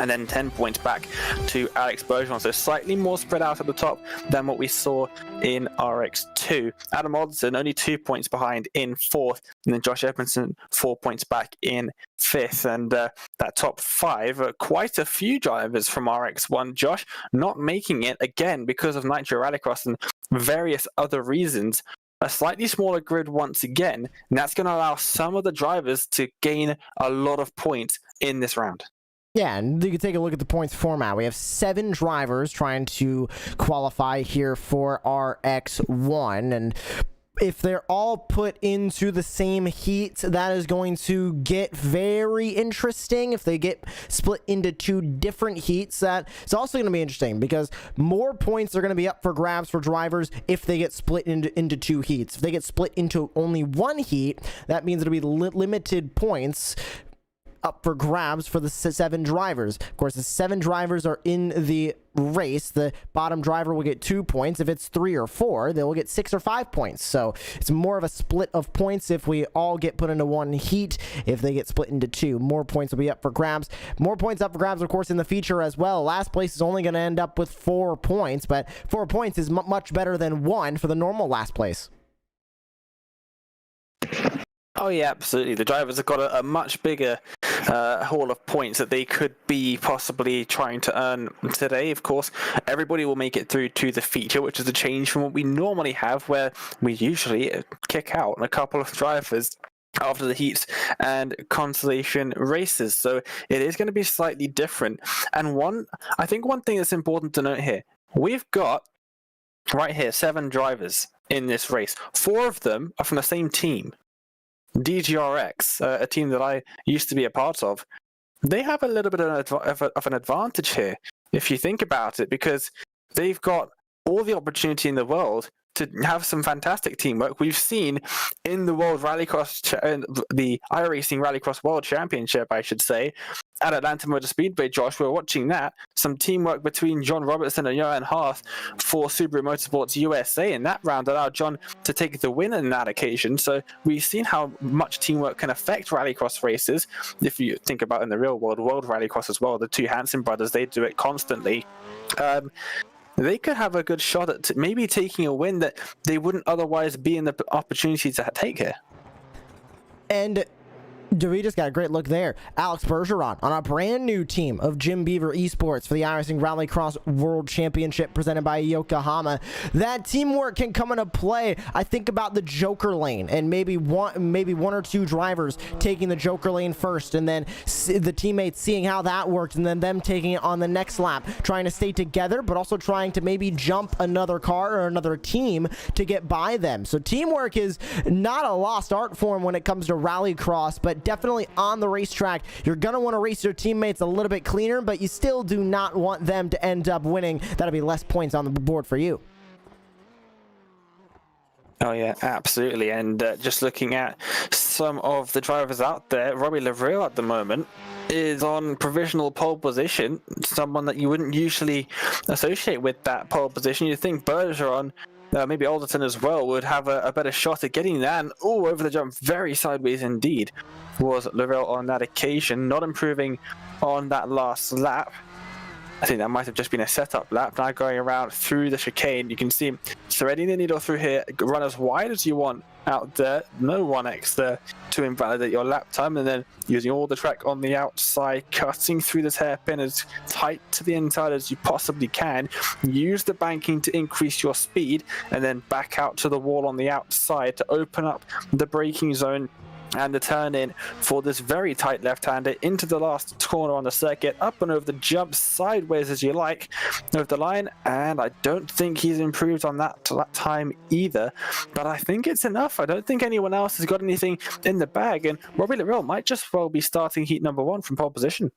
and then 10 points back to Alex Bergeron. So slightly more spread out at the top than what we saw in RX2. Adam Oddson only 2 points behind in 4th, and then Josh Edmondson 4 points back in 5th. And that top 5, quite a few drivers from RX1, Josh, not making it again because of Nitro Rallycross and various other reasons. A slightly smaller grid once again, and that's going to allow some of the drivers to gain a lot of points in this round. Yeah, and you can take a look at the points format. We have 7 drivers trying to qualify here for RX1, and if they're all put into the same heat, that is going to get very interesting. If they get split into 2 different heats, that is also going to be interesting, because more points are going to be up for grabs for drivers if they get split into 2 heats. If they get split into only 1 heat, that means it'll be limited points up for grabs for the 7 drivers. Of course, the 7 drivers are in the race. The bottom driver will get 2 points. If it's 3 or 4, they will get 6 or 5 points. So it's more of a split of points if we all get put into 1 heat. If they get split into 2, more points will be up for grabs. More points up for grabs, of course, in the feature as well. Last place is only going to end up with 4 points, but 4 points is much better than 1 for the normal last place. Oh yeah, absolutely. The drivers have got a much bigger haul of points that they could be possibly trying to earn today. Of course, everybody will make it through to the feature, which is a change from what we normally have, where we usually kick out a couple of drivers after the heats and consolation races. So it is going to be slightly different. And I think one thing that's important to note here, we've got right here 7 drivers in this race. 4 of them are from the same team. DGRX, a team that I used to be a part of, they have a little bit of an advantage here, if you think about it, because they've got all the opportunity in the world to have some fantastic teamwork. We've seen in the World Rallycross, the iRacing Rallycross World Championship, I should say, at Atlanta Motor Speedway, Josh, we're watching that. Some teamwork between John Robertson and Johan Hath for Subaru Motorsports USA, and that round allowed John to take the win in that occasion. So we've seen how much teamwork can affect Rallycross races. If you think about in the real world, World Rallycross as well, the 2 Hansen brothers, they do it constantly. They could have a good shot at maybe taking a win that they wouldn't otherwise be in the opportunity to take here. And we just got a great look there. Alex Bergeron on a brand new team of Jim Beaver Esports for the iRacing Rallycross World Championship presented by Yokohama. That teamwork can come into play. I think about the Joker lane and maybe one or 2 drivers taking the Joker lane first, and then the teammates seeing how that worked, and then them taking it on the next lap, trying to stay together, but also trying to maybe jump another car or another team to get by them. So teamwork is not a lost art form when it comes to Rallycross, but definitely on the racetrack, you're going to want to race your teammates a little bit cleaner, but you still do not want them to end up winning. That'll be less points on the board for you. Oh yeah, absolutely. And just looking at some of the drivers out there, Robbie Lavril at the moment is on provisional pole position, someone that you wouldn't usually associate with that pole position. You'd think Bergeron, maybe Alderton as well, would have a better shot at getting that. And over the jump, very sideways indeed was Lavril on that occasion, not improving on that last lap. I think that might have just been a setup lap. Now going around through the chicane, you can see him threading the needle through here. Run as wide as you want out there. No 1x there to invalidate your lap time. And then using all the track on the outside, cutting through this hairpin as tight to the inside as you possibly can. Use the banking to increase your speed, and then back out to the wall on the outside to open up the braking zone and the turn in for this very tight left-hander into the last corner on the circuit, up and over the jump, sideways as you like, over the line. And I don't think he's improved on that time either, but I think it's enough. I don't think anyone else has got anything in the bag, and Robbie Lorel might just well be starting heat number 1 from pole position.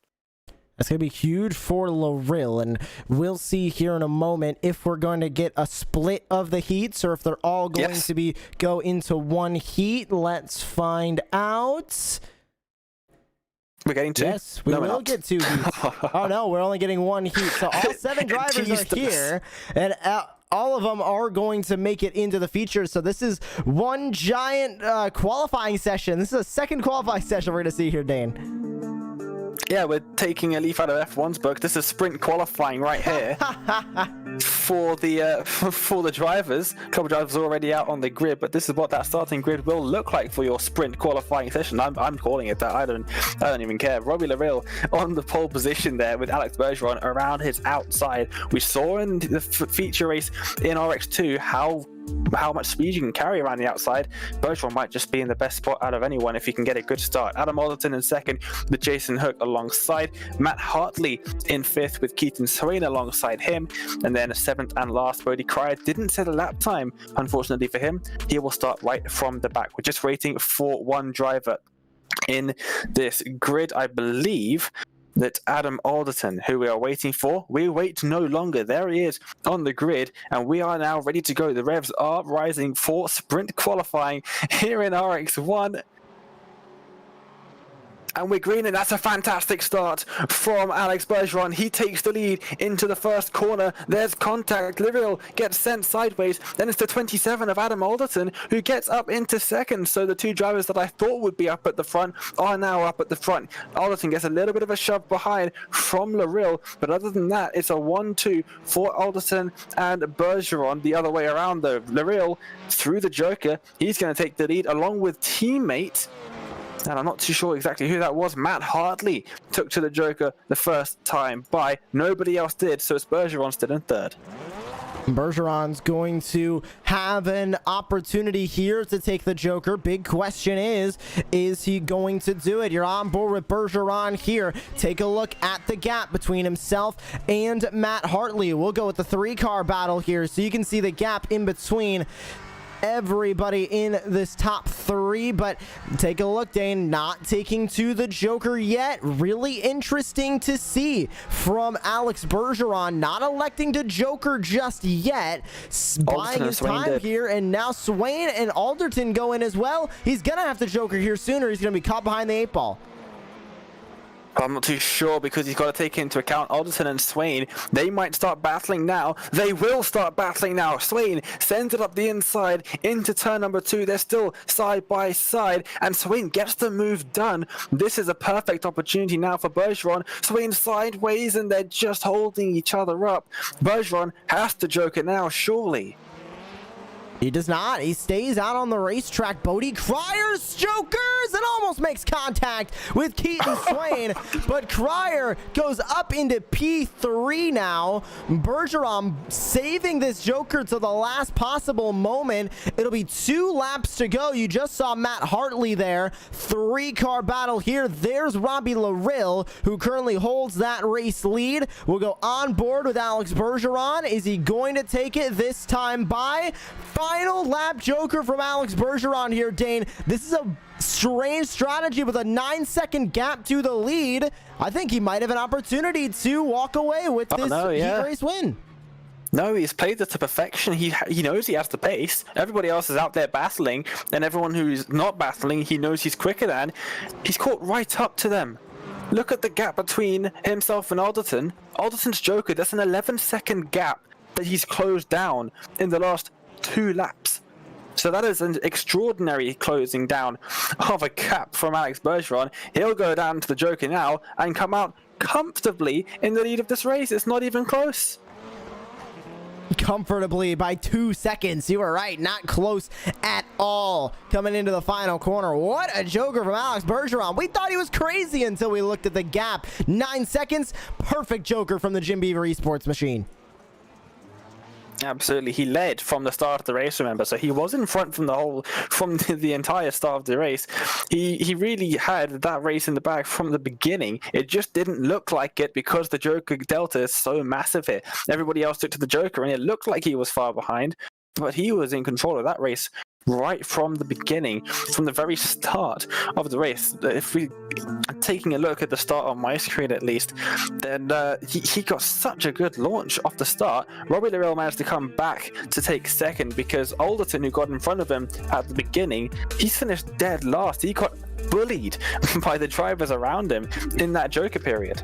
That's going to be huge for Lorel, and we'll see here in a moment if we're going to get a split of the heats or if they're all going to go into one heat. Let's find out. We're getting 2? Yes, we will get 2 heats. Oh, no, we're only getting 1 heat. So all 7 drivers are here, and all of them are going to make it into the features. So this is one giant qualifying session. This is a second qualifying session we're going to see here, Dane. Yeah, we're taking a leaf out of F1's book. This is sprint qualifying right here for the drivers. A couple of drivers are already out on the grid, but this is what that starting grid will look like for your sprint qualifying session. I'm calling it that. I don't even care. Robbie Lorel on the pole position there with Alex Bergeron around his outside. We saw in the feature race in RX2 how much speed you can carry around the outside. Bergeron might just be in the best spot out of anyone if he can get a good start. Adam Alderton in second with Jason Hook alongside. Matt Hartley in 5th with Keaton Swain alongside him. And then 7th and last, Bodie Cryer didn't set a lap time, unfortunately for him. He will start right from the back. We're just waiting for one driver in this grid, I believe. That Adam Alderton, who we are waiting for, we wait no longer. There he is on the grid, and we are now ready to go. The revs are rising for sprint qualifying here in RX1. And we're green, and that's a fantastic start from Alex Bergeron. He takes the lead into the first corner. There's contact. Lorel gets sent sideways. Then it's the 27 of Adam Alderton who gets up into second. So the 2 drivers that I thought would be up at the front are now up at the front. Alderton gets a little bit of a shove behind from Lorel, but other than that, it's a 1-2 for Alderton and Bergeron. The other way around, though. Lorel through the Joker. He's going to take the lead along with teammate. And I'm not too sure exactly who that was. Matt Hartley took to the Joker the first time by. Nobody else did, so it's Bergeron still in 3rd. Bergeron's going to have an opportunity here to take the Joker. Big question is he going to do it? You're on board with Bergeron here. Take a look at the gap between himself and Matt Hartley. We'll go with the 3-car battle here, so you can see the gap in between everybody in this top 3, but take a look, Dane, not taking to the Joker yet. Really interesting to see from Alex Bergeron, not electing to Joker just yet, buying his time here, and now Swain and Alderton go in as well. He's gonna have to Joker here sooner. He's gonna be caught behind the 8 ball. I'm not too sure, because he's got to take into account Alderton and Swain. They might start battling now. They will start battling now. Swain sends it up the inside into turn number 2. They're still side by side, and Swain gets the move done. This is a perfect opportunity now for Bergeron. Swain sideways, and they're just holding each other up. Bergeron has to joke it now, surely. He does not. He stays out on the racetrack. Bodie Cryer's Jokers and almost makes contact with Keaton Swain, but Cryer goes up into P3 now. Bergeron saving this Joker to the last possible moment. It'll be 2 laps to go. You just saw Matt Hartley there. 3-car battle here. There's Robbie Lorel, who currently holds that race lead. We'll go on board with Alex Bergeron. Is he going to take it this time by? Final lap Joker from Alex Bergeron here, Dane. This is a strange strategy with a 9-second gap to the lead. I think he might have an opportunity to walk away with this heat race win. No, he's played this to perfection. He knows he has the pace. Everybody else is out there battling, and everyone who's not battling, he knows he's quicker than. He's caught right up to them. Look at the gap between himself and Alderton. Alderton's Joker, that's an 11-second gap that he's closed down in the last 2 laps. So that is an extraordinary closing down of a gap from Alex Bergeron. He'll go down to the Joker now and come out comfortably in the lead of this race. It's not even close. Comfortably by 2 seconds. You were right, not close at all. Coming into the final corner, what a joker from Alex Bergeron. We thought he was crazy until we looked at the gap. 9 seconds, perfect joker from the Jim Beaver Esports machine. Absolutely, he led from the start of the race, remember, so he was in front from the entire start of the race. He really had that race in the bag from the beginning. It just didn't look like it because the Joker delta is so massive here. Everybody else took to the Joker and it looked like he was far behind, but he was in control of that race right from the beginning, from the very start of the race. If we are taking a look at the start on my screen at least, then he got such a good launch off the start. Robbie Lorel managed to come back to take second because Alderton, who got in front of him at the beginning, he finished dead last. He got bullied by the drivers around him in that Joker period.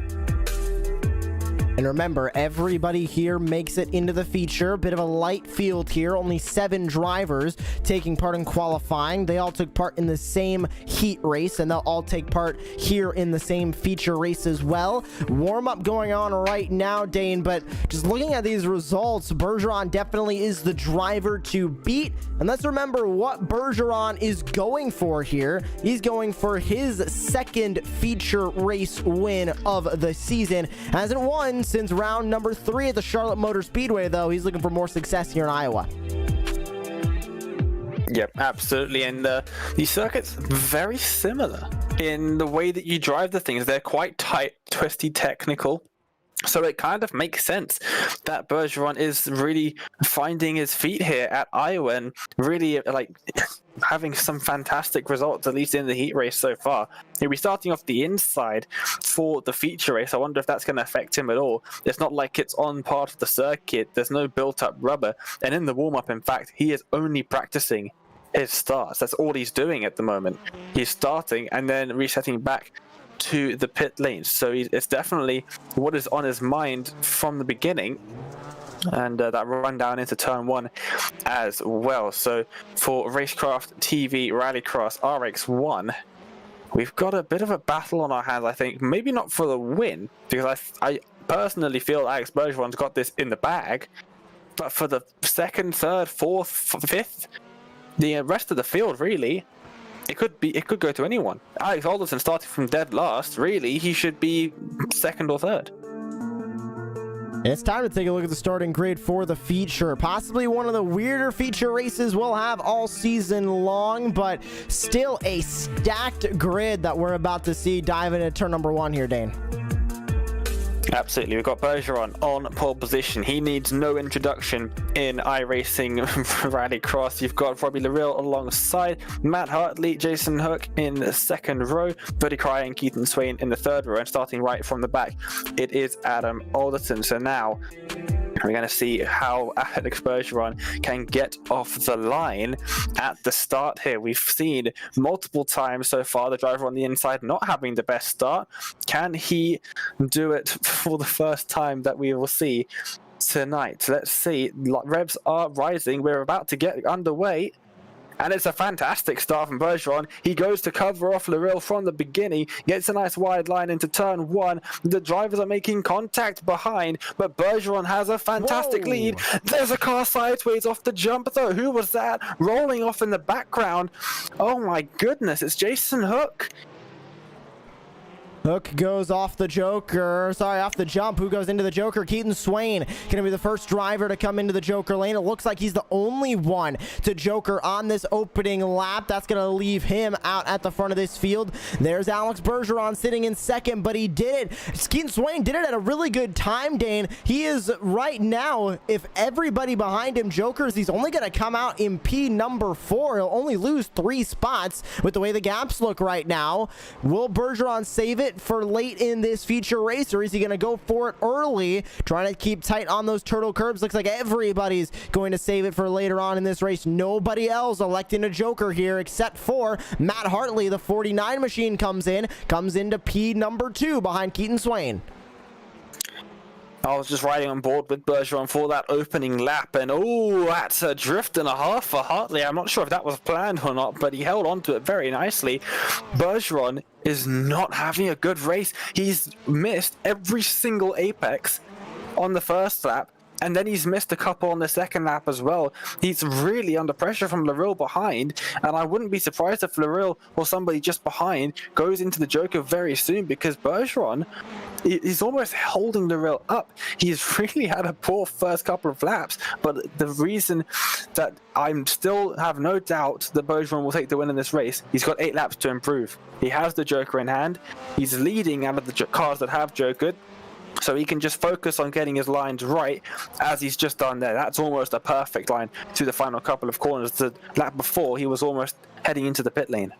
And remember, everybody here makes it into the feature. Bit of a light field here. Only 7 drivers taking part in qualifying. They all took part in the same heat race, and they'll all take part here in the same feature race as well. Warm-up going on right now, Dane, but just looking at these results, Bergeron definitely is the driver to beat. And let's remember what Bergeron is going for here. He's going for his second feature race win of the season. Hasn't won since round number 3 at the Charlotte Motor Speedway, though. He's looking for more success here in Iowa. Yep, absolutely. And these circuits very similar in the way that you drive the things. They're quite tight, twisty, technical. So it kind of makes sense that Bergeron is really finding his feet here at Iowa and really like having some fantastic results, at least in the heat race so far. He'll be starting off the inside for the feature race. I wonder if that's going to affect him at all. It's not like it's on part of the circuit. There's no built-up rubber. And in the warm-up, in fact, he is only practicing his starts. That's all he's doing at the moment. He's starting and then resetting back to the pit lanes. So it's definitely what is on his mind from the beginning. And that run down into turn 1 as well. So for Racecraft TV Rallycross RX1, we've got a bit of a battle on our hands, I think. Maybe not for the win, because I personally feel Alex Bergeron's got this in the bag. But for the second, third, fourth, fifth, the rest of the field, really, it could go to anyone. Alex Alderson started from dead last. Really, he should be second or third. It's time to take a look at the starting grid for the feature. Possibly one of the weirder feature races we'll have all season long, but still a stacked grid that we're about to see dive into turn number 1 here, Dane. Absolutely. We've got Bergeron on pole position. He needs no introduction in iRacing Rallycross. You've got Robbie Lorel alongside Matt Hartley, Jason Hook in the second row, Buddy Cryer and Keaton Swain in the third row, and starting right from the back, it is Adam Alderton. So now we're going to see how Alex Bergeron can get off the line at the start here. We've seen multiple times so far the driver on the inside not having the best start. Can he do it for the first time that we will see tonight? Let's see. Revs are rising. We're about to get underway. And it's a fantastic start from Bergeron. He goes to cover off Lorel from the beginning, gets a nice wide line into turn 1. The drivers are making contact behind, but Bergeron has a fantastic lead. There's a car sideways off the jump, though. Who was that? Rolling off in the background. Oh my goodness, it's Jason Hook. Hook goes off the Joker. Sorry, off the jump. Who goes into the Joker? Keaton Swain going to be the first driver to come into the Joker lane. It looks like he's the only one to Joker on this opening lap. That's going to leave him out at the front of this field. There's Alex Bergeron sitting in second, but he did it. Keaton Swain did it at a really good time, Dane. He is right now, if everybody behind him Jokers, he's only going to come out in P number 4. He'll only lose 3 spots with the way the gaps look right now. Will Bergeron save it for late in this feature race, or is he going to go for it early, trying to keep tight on those turtle curbs? Looks like everybody's going to save it for later on in this race. Nobody else electing a Joker here except for Matt Hartley. The 49 machine comes into P number 2 behind Keaton Swain. Absolutely. I was just riding on board with Bergeron for that opening lap, and that's a drift and a half for Hartley. I'm not sure if that was planned or not, but he held on to it very nicely. Bergeron is not having a good race. He's missed every single apex on the first lap, and then he's missed a couple on the second lap as well. He's really under pressure from Loril behind, and I wouldn't be surprised if Loril or somebody just behind goes into the Joker very soon, because Bergeron is almost holding Loril up. He's really had a poor first couple of laps, but the reason that I'm still have no doubt that Bergeron will take the win in this race, he's got 8 laps to improve. He has the Joker in hand. He's leading out of the cars that have Jokered, so he can just focus on getting his lines right, as he's just done there. That's almost a perfect line to the final couple of corners. The lap before, he was almost heading into the pit lane.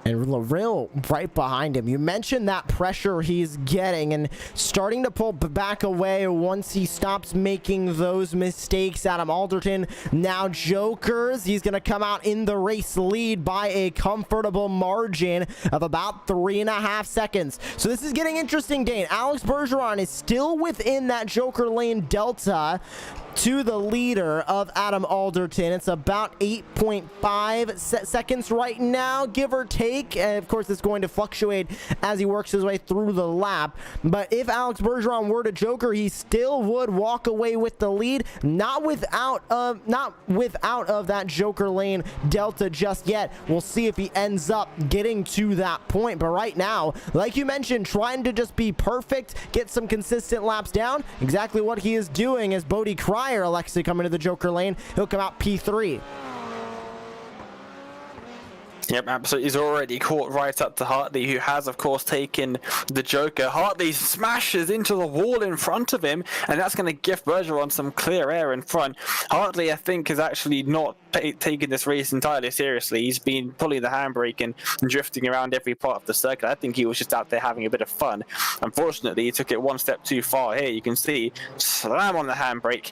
And Loril right behind him. You mentioned that pressure he's getting and starting to pull back away once he stops making those mistakes. Adam Alderton now Jokers. He's going to come out in the race lead by a comfortable margin of about 3.5 seconds. So this is getting interesting, Dane. Alex Bergeron is still within that Joker lane delta to the leader of Adam Alderton. It's about 8.5 seconds right now, give or take. And of course, it's going to fluctuate as he works his way through the lap. But if Alex Bergeron were to Joker, he still would walk away with the lead, not without of that Joker lane delta just yet. We'll see if he ends up getting to that point. But right now, like you mentioned, trying to just be perfect, get some consistent laps down. Exactly what he is doing as Bodie Cryer elects to come into the Joker lane. He'll come out P3. Yep, absolutely. He's already caught right up to Hartley, who has, of course, taken the Joker. Hartley smashes into the wall in front of him, and that's going to give Bergeron some clear air in front. Hartley, I think, has actually not taken this race entirely seriously. He's been pulling the handbrake and drifting around every part of the circuit. I think he was just out there having a bit of fun. Unfortunately, he took it one step too far here. You can see, slam on the handbrake,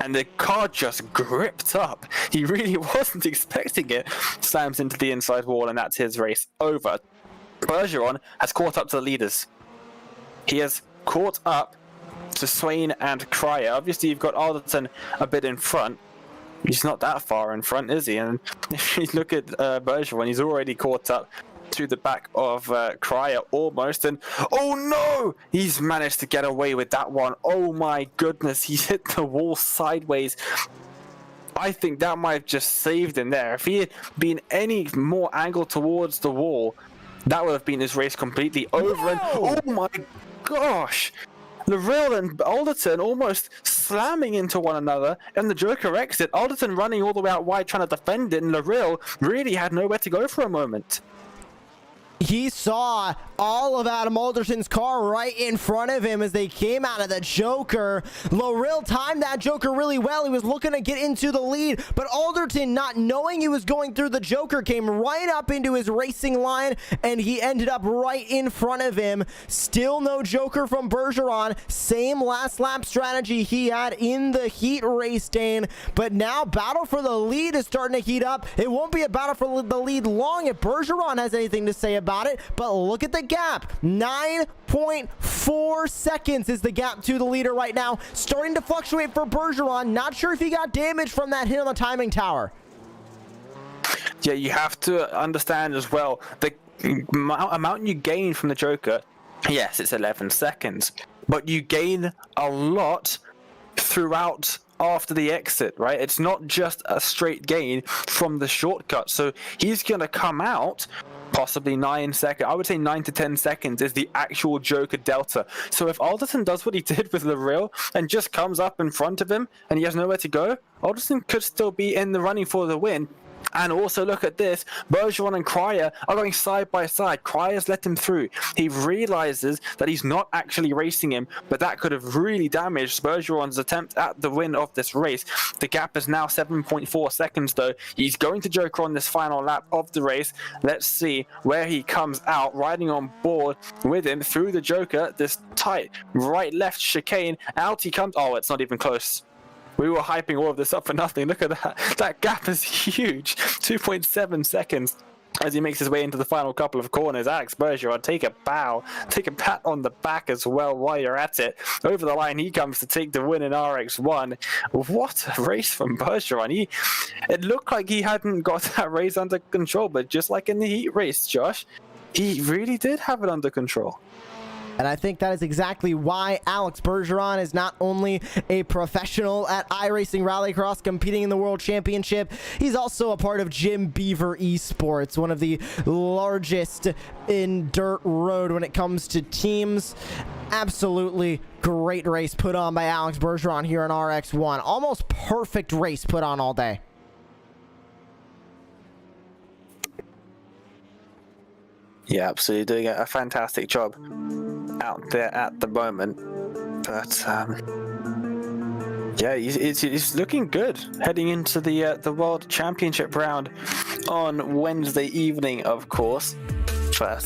and the car just gripped up. He really wasn't expecting it. Slams into the inside wall, and that's his race over. Bergeron has caught up to the leaders. He has caught up to Swain and Cryer. Obviously, you've got Alderton a bit in front. He's not that far in front, is he? And if you look at Bergeron, he's already caught up to the back of Cryer almost, and oh no, he's managed to get away with that one. Oh my goodness, he hit the wall sideways. I think that might have just saved him there. If he had been any more angled towards the wall, that would have been his race completely over. And oh my gosh, Loril and Alderton almost slamming into one another, and the Joker exit. Alderton running all the way out wide trying to defend it, and Loril really had nowhere to go for a moment. He saw all of Adam Alderton's car right in front of him as they came out of the Joker. Loril timed that Joker really well. He was looking to get into the lead, but Alderton, not knowing he was going through the Joker, came right up into his racing line, and he ended up right in front of him. Still no Joker from Bergeron. Same last lap strategy he had in the heat race, Dane. But now battle for the lead is starting to heat up. It won't be a battle for the lead long if Bergeron has anything to say about it, but look at the gap. 9.4 seconds is the gap to the leader right now. Starting to fluctuate for Bergeron. Not sure if he got damaged from that hit on the timing tower. Yeah, you have to understand as well the amount you gain from the Joker. Yes, it's 11 seconds, but you gain a lot throughout after the exit, right? It's not just a straight gain from the shortcut. So he's going to come out possibly 9 seconds. I would say 9 to 10 seconds is the actual Joker delta. So if Alderton does what he did with Loril and just comes up in front of him and he has nowhere to go, Alderton could still be in the running for the win. And also look at this, Bergeron and Cryer are going side by side. Cryer's let him through. He realizes that he's not actually racing him, but that could have really damaged Bergeron's attempt at the win of this race. The gap is now 7.4 seconds though. He's going to Joker on this final lap of the race. Let's see where he comes out, riding on board with him through the Joker, this tight right-left chicane. Out he comes. Oh, it's not even close. We were hyping all of this up for nothing. Look at that. That gap is huge. 2.7 seconds. as he makes his way into the final couple of corners. Alex Bergeron, take a pat on the back as well while you're at it. Over the line he comes to take the win in RX1. What a race from Bergeron. It looked like he hadn't got that race under control, but just like in the heat race, Josh, he really did have it under control. And I think that is exactly why Alex Bergeron is not only a professional at iRacing Rallycross competing in the World Championship, he's also a part of Jim Beaver Esports, one of the largest in dirt road when it comes to teams. Absolutely great race put on by Alex Bergeron here on RX1. Almost perfect race put on all day. Yeah, absolutely doing a fantastic job out there at the moment. But yeah, he's looking good heading into the World Championship round on Wednesday evening, of course. But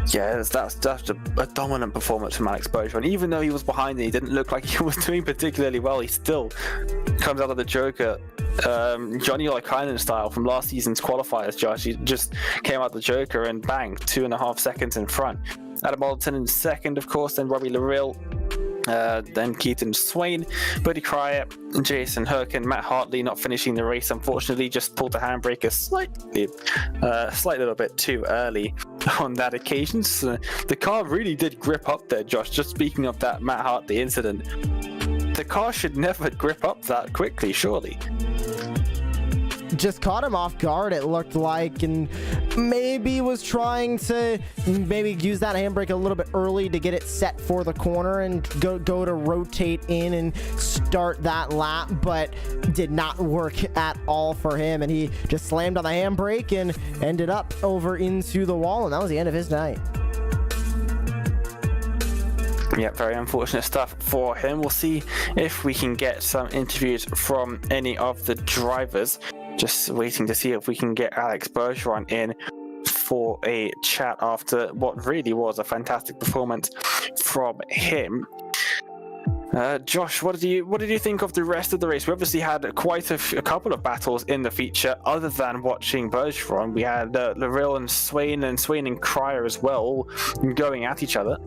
yeah, that's a dominant performance from Alex Bergeron. Even though he was behind and he didn't look like he was doing particularly well, he still comes out of the Joker Johnny Loikainen style from last season's qualifiers. Josh, he just came out the Joker and bang, 2.5 seconds in front. Adam Alderton in second, of course, then Robbie Larill, then Keaton Swain, Buddy Cryer, Jason Herkin, Matt Hartley not finishing the race, unfortunately, just pulled the handbrake a slight little bit too early on that occasion. So the car really did grip up there, Josh. Just speaking of that Matt Hartley incident, the car should never grip up that quickly, surely. Just caught him off guard, it looked like, and maybe was trying to use that handbrake a little bit early to get it set for the corner and go to rotate in and start that lap, but did not work at all for him, and he just slammed on the handbrake and ended up over into the wall, and that was the end of his night. Yeah, very unfortunate stuff for him. We'll see if we can get some interviews from any of the drivers. Just waiting to see if we can get Alex Bergeron in for a chat after what really was a fantastic performance from him. Josh, what did you think of the rest of the race? We obviously had quite a couple of battles in the feature, other than watching Bergeron. We had Larill and Swain and Cryer as well, going at each other.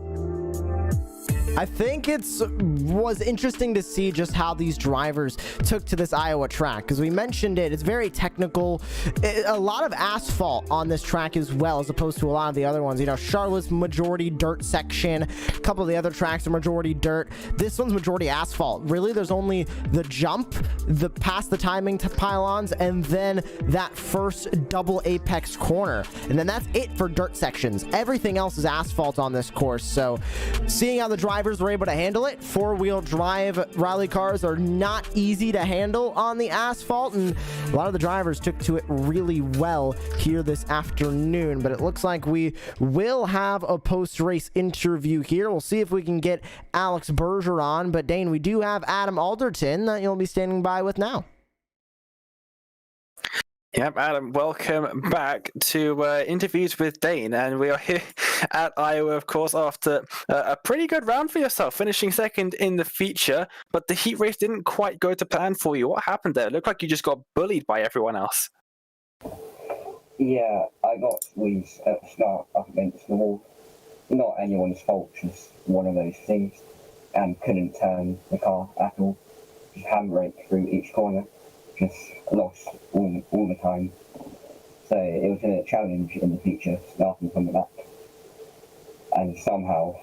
I think was interesting to see just how these drivers took to this Iowa track, because we mentioned it's very technical, a lot of asphalt on this track as well, as opposed to a lot of the other ones. You know, Charlotte's majority dirt section, a couple of the other tracks are majority dirt. This one's majority asphalt. Really, there's only the jump, past the timing pylons, and then that first double apex corner, and then that's it for dirt sections. Everything else is asphalt on this course. So seeing how the drivers were able to handle it, four-wheel drive rally cars are not easy to handle on the asphalt, and a lot of the drivers took to it really well here this afternoon. But it looks like we will have a post-race interview here. We'll see if we can get Alex Bergeron, but Dane, we do have Adam Alderton that you'll be standing by with now. Yep, Adam, welcome back to Interviews with Dane, and we are here at Iowa, of course, after a pretty good round for yourself, finishing second in the feature, but the heat race didn't quite go to plan for you. What happened there? It looked like you just got bullied by everyone else. Yeah, I got squeezed at the start up against the wall. Not anyone's fault, just one of those things, and couldn't turn the car at all. Just handbrake through each corner. Just lost all the time. So it was a challenge in the future, starting from the back. And somehow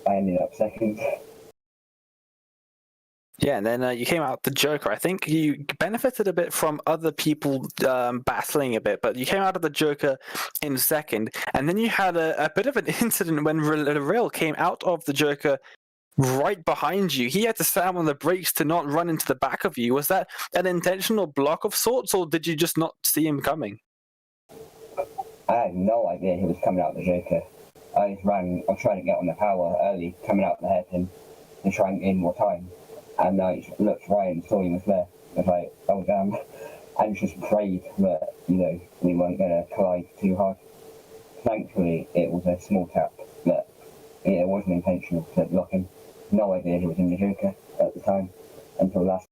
I ended up second. Yeah, and then you came out the Joker. I think you benefited a bit from other people battling a bit, but you came out of the Joker in second. And then you had a bit of an incident when Larill came out of the Joker right behind you. He had to slam on the brakes to not run into the back of you. Was that an intentional block of sorts, or did you just not see him coming? I had no idea he was coming out the Joker. I was trying to get on the power early, coming out the hairpin, and trying to gain more time. And I looked right and saw he was there. I was like, oh damn. And just prayed that, we weren't going to collide too hard. Thankfully, it was a small tap, but it wasn't intentional to block him. No idea he was in the Joker at the time until last.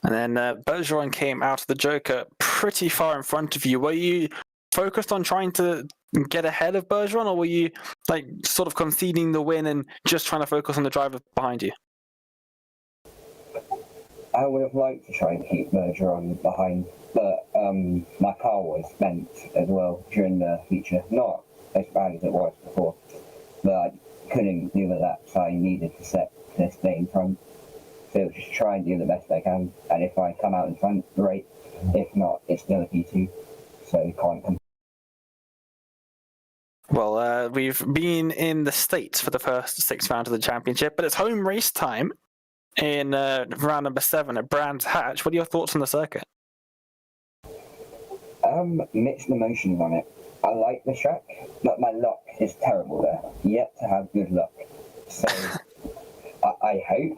And then Bergeron came out of the Joker pretty far in front of you. Were you focused on trying to get ahead of Bergeron, or were you like sort of conceding the win and just trying to focus on the driver behind you? I would have liked to try and keep Bergeron behind, but my car was bent as well during the feature. Not as bad as it was before, but I couldn't do that, so I needed to stay in front. So just try and do the best I can, and if I come out in front, great. If not, it's still a P2, so you can't come. Well, we've been in the States for the first 6 rounds of the championship, but it's home race time in round number 7 at Brands Hatch. What are your thoughts on the circuit? Mixed emotions on it. I like the track, but my luck is terrible there. Yet to have good luck. So I hope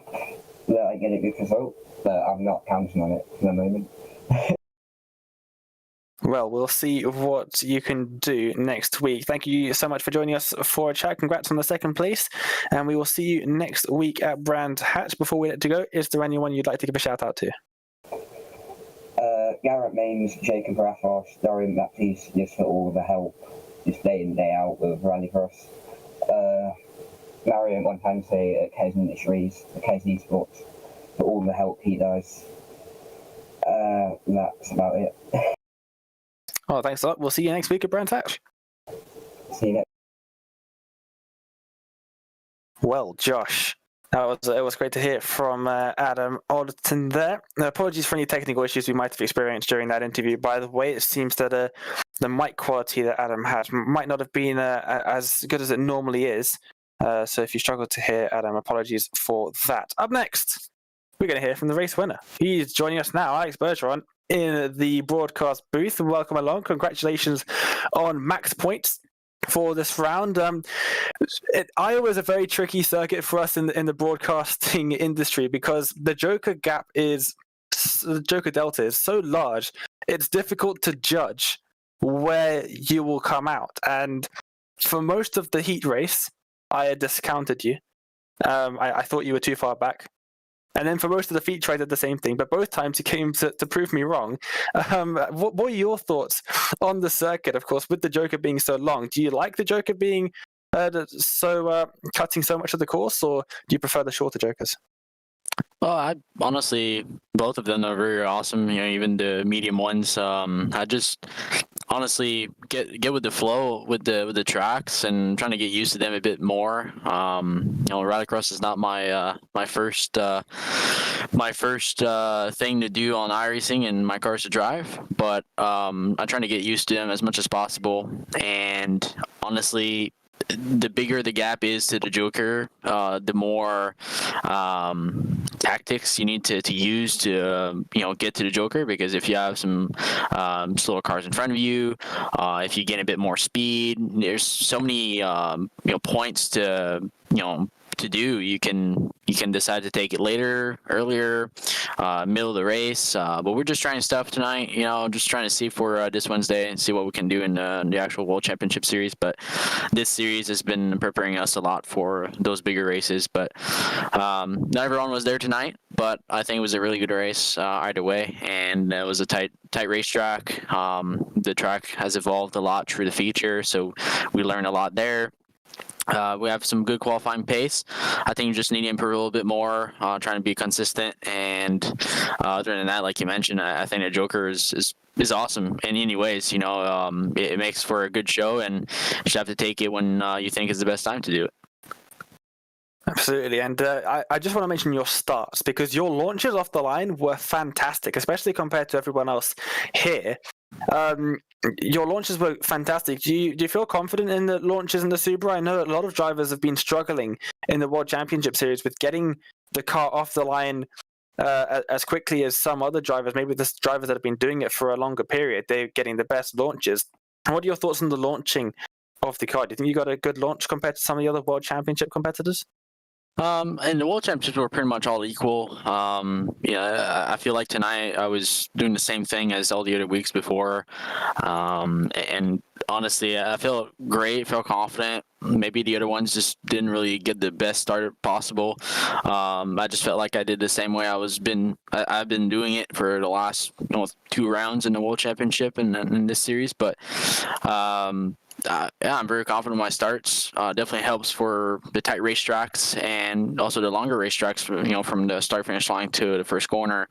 that I get a good result, but I'm not counting on it for the moment. Well, we'll see what you can do next week. Thank you so much for joining us for a chat. Congrats on the 2nd place, and we will see you next week at Brands Hatch. Before we let you go, is there anyone you'd like to give a shout out to? Garrett Maines, Jacob Raffos, Dorian Baptiste, just for all the help, just day in, day out with Rallycross. Mario Montante at Kez Industries, Kez Esports, for all the help he does. That's about it. Oh, thanks a lot. We'll see you next week at Brands Hatch. See you next. Well, Josh, it was great to hear from Adam Alderton there. Apologies for any technical issues we might have experienced during that interview. By the way, it seems that the mic quality that Adam had might not have been as good as it normally is. So if you struggle to hear Adam, apologies for that. Up next, we're going to hear from the race winner. He's joining us now, Alex Bergeron, in the broadcast booth. Welcome along. Congratulations on max points for this round. Iowa is a very tricky circuit for us in the broadcasting industry because the Joker Delta is so large, it's difficult to judge where you will come out. And for most of the heat race, I had discounted you. I thought you were too far back. And then for most of the feature, I did the same thing. But both times you came to prove me wrong. What are your thoughts on the circuit, of course, with the Joker being so long? Do you like the Joker being cutting so much of the course, or do you prefer the shorter Jokers? Well, I honestly, both of them are very awesome. You know, even the medium ones. I just honestly get with the flow with the tracks and trying to get used to them a bit more. You know, Rallycross is not my first thing to do on iRacing and my cars to drive, but I'm trying to get used to them as much as possible. And honestly, the bigger the gap is to the Joker, the more tactics you need to use to get to the Joker. Because if you have some slower cars in front of you, if you get a bit more speed, there's so many points to do. You can decide to take it later, earlier, middle of the race. But we're just trying stuff tonight. Just trying to see for this Wednesday and see what we can do in the actual World Championship Series. But this series has been preparing us a lot for those bigger races. But not everyone was there tonight. But I think it was a really good race either way, and it was a tight racetrack. The track has evolved a lot through the feature, so we learned a lot there. We have some good qualifying pace. I think you just need to improve a little bit more, trying to be consistent. And other than that, like you mentioned, I think the Joker is awesome in any ways. It makes for a good show, and you just have to take it when you think is the best time to do it. Absolutely, and I just want to mention your starts, because your launches off the line were fantastic, especially compared to everyone else here. Your launches were fantastic. Do you feel confident in the launches in the Subaru? I know a lot of drivers have been struggling in the World Championship Series with getting the car off the line as quickly as some other drivers. Maybe the drivers that have been doing it for a longer period, they're getting the best launches. What are your thoughts on the launching of the car? Do you think you got a good launch compared to some of the other World Championship competitors? And the World Championships were pretty much all equal. I feel like tonight I was doing the same thing as all the other weeks before. And honestly, I felt great, felt confident. Maybe the other ones just didn't really get the best start possible. I just felt like I did the same way I've been doing it for the last 2 rounds in the World Championship and in this series. But I'm very confident in my starts. Definitely helps for the tight racetracks and also the longer racetracks. From the start finish line to the first corner,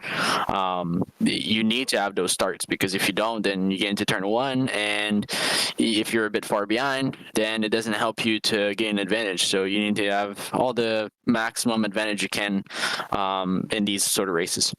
you need to have those starts, because if you don't, then you get into turn 1, and if you're a bit far behind, then it doesn't help you to gain advantage. So you need to have all the maximum advantage you can in these sort of races.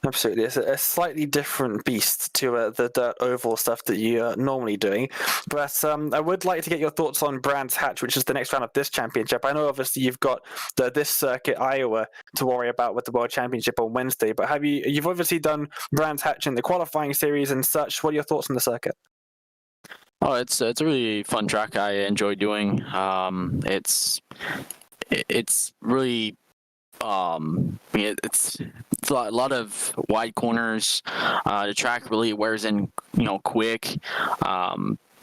Absolutely. It's a slightly different beast to the dirt oval stuff that you're normally doing. But I would like to get your thoughts on Brands Hatch, which is the next round of this championship. I know obviously you've got this circuit, Iowa, to worry about with the World Championship on Wednesday, but you've obviously done Brands Hatch in the qualifying series and such. What are your thoughts on the circuit? Oh, it's a really fun track. I enjoy doing. It's really it's a lot of wide corners. The track really wears in quick.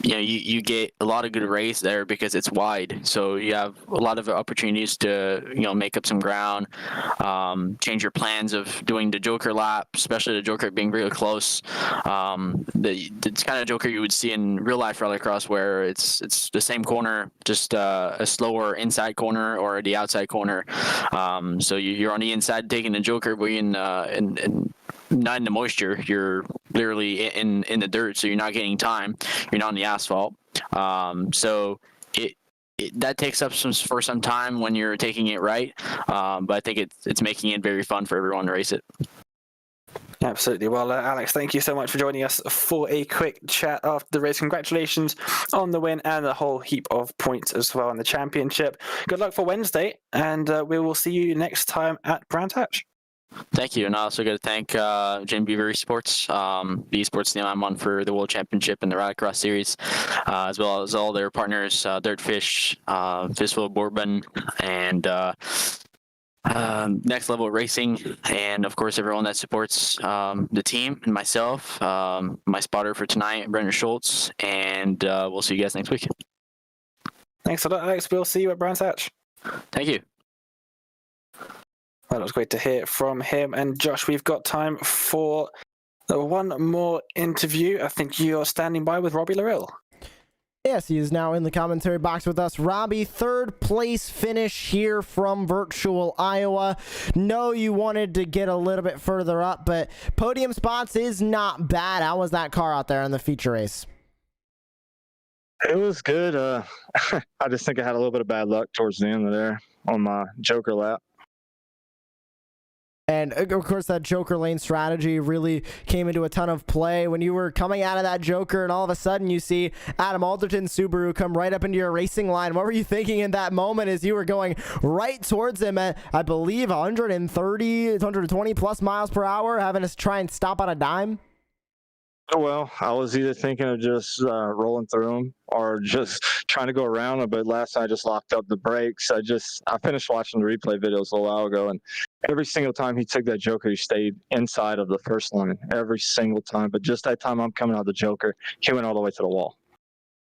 You get a lot of good race there because it's wide, so you have a lot of opportunities to make up some ground, change your plans of doing the Joker lap, especially the Joker being really close. It's kind of Joker you would see in real life rallycross, where it's the same corner, just a slower inside corner or the outside corner. So you're on the inside taking the Joker, but in not in the moisture, you're literally in the dirt, so you're not getting time, you're not on the asphalt. So that takes up for some time when you're taking it right, but I think it's making it very fun for everyone to race it. Absolutely. Well, Alex, thank you so much for joining us for a quick chat after the race. Congratulations on the win and a whole heap of points as well in the championship. Good luck for Wednesday, and we will see you next time at Brands Hatch. Thank you, and I also got to thank Jim Beaver Esports, the esports team I'm on for the World Championship and the Rallycross series, as well as all their partners, Dirtfish, Fistful of Bourbon, and Next Level Racing, and of course everyone that supports the team and myself, my spotter for tonight, Brendan Schultz, and we'll see you guys next week. Thanks a lot, Alex. We'll see you at Brands Hatch. Thank you. Well, it was great to hear from him. And Josh, we've got time for one more interview. I think you're standing by with Robbie Larill. Yes, he is now in the commentary box with us. Robbie, 3rd place finish here from Virtual Iowa. No, you wanted to get a little bit further up, but podium spots is not bad. How was that car out there in the feature race? It was good. I just think I had a little bit of bad luck towards the end of there on my Joker lap. And of course, that Joker lane strategy really came into a ton of play when you were coming out of that Joker, and all of a sudden you see Adam Alderton's Subaru come right up into your racing line. What were you thinking in that moment as you were going right towards him at, I believe, 120 plus miles per hour, having to try and stop on a dime? Oh, well, I was either thinking of just rolling through them or just trying to go around them, but last night I just locked up the brakes. I finished watching the replay videos a while ago, and every single time he took that Joker, he stayed inside of the first line, every single time. But just that time I'm coming out of the Joker, he went all the way to the wall.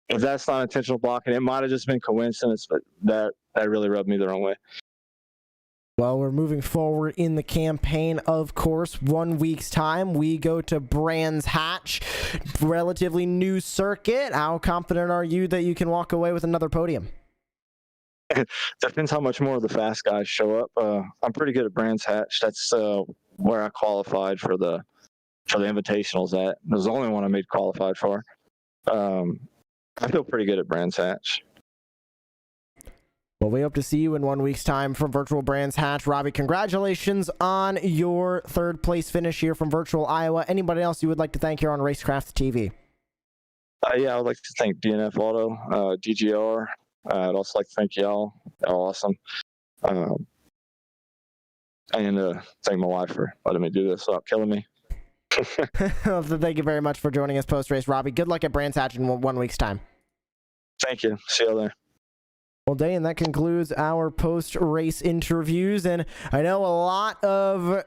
If that's not intentional blocking, it might have just been coincidence, but that really rubbed me the wrong way. Well, we're moving forward in the campaign, of course. 1 week's time, we go to Brands Hatch, relatively new circuit. How confident are you that you can walk away with another podium? Depends how much more of the fast guys show up. I'm pretty good at Brands Hatch. That's where I qualified for the invitationals at. It was the only one I made qualified for. I feel pretty good at Brands Hatch. Well, we hope to see you in 1 week's time from Virtual Brands Hatch. Robbie, congratulations on your 3rd place finish here from Virtual Iowa. Anybody else you would like to thank here on Racecraft TV? Yeah, I would like to thank DNF Auto, DGR. I'd also like to thank y'all. Y'all awesome. And thank my wife for letting me do this without killing me. Thank you very much for joining us post-race, Robbie. Good luck at Brands Hatch in 1 week's time. Thank you. See you there. Well, Dane, that concludes our post-race interviews, and I know a lot of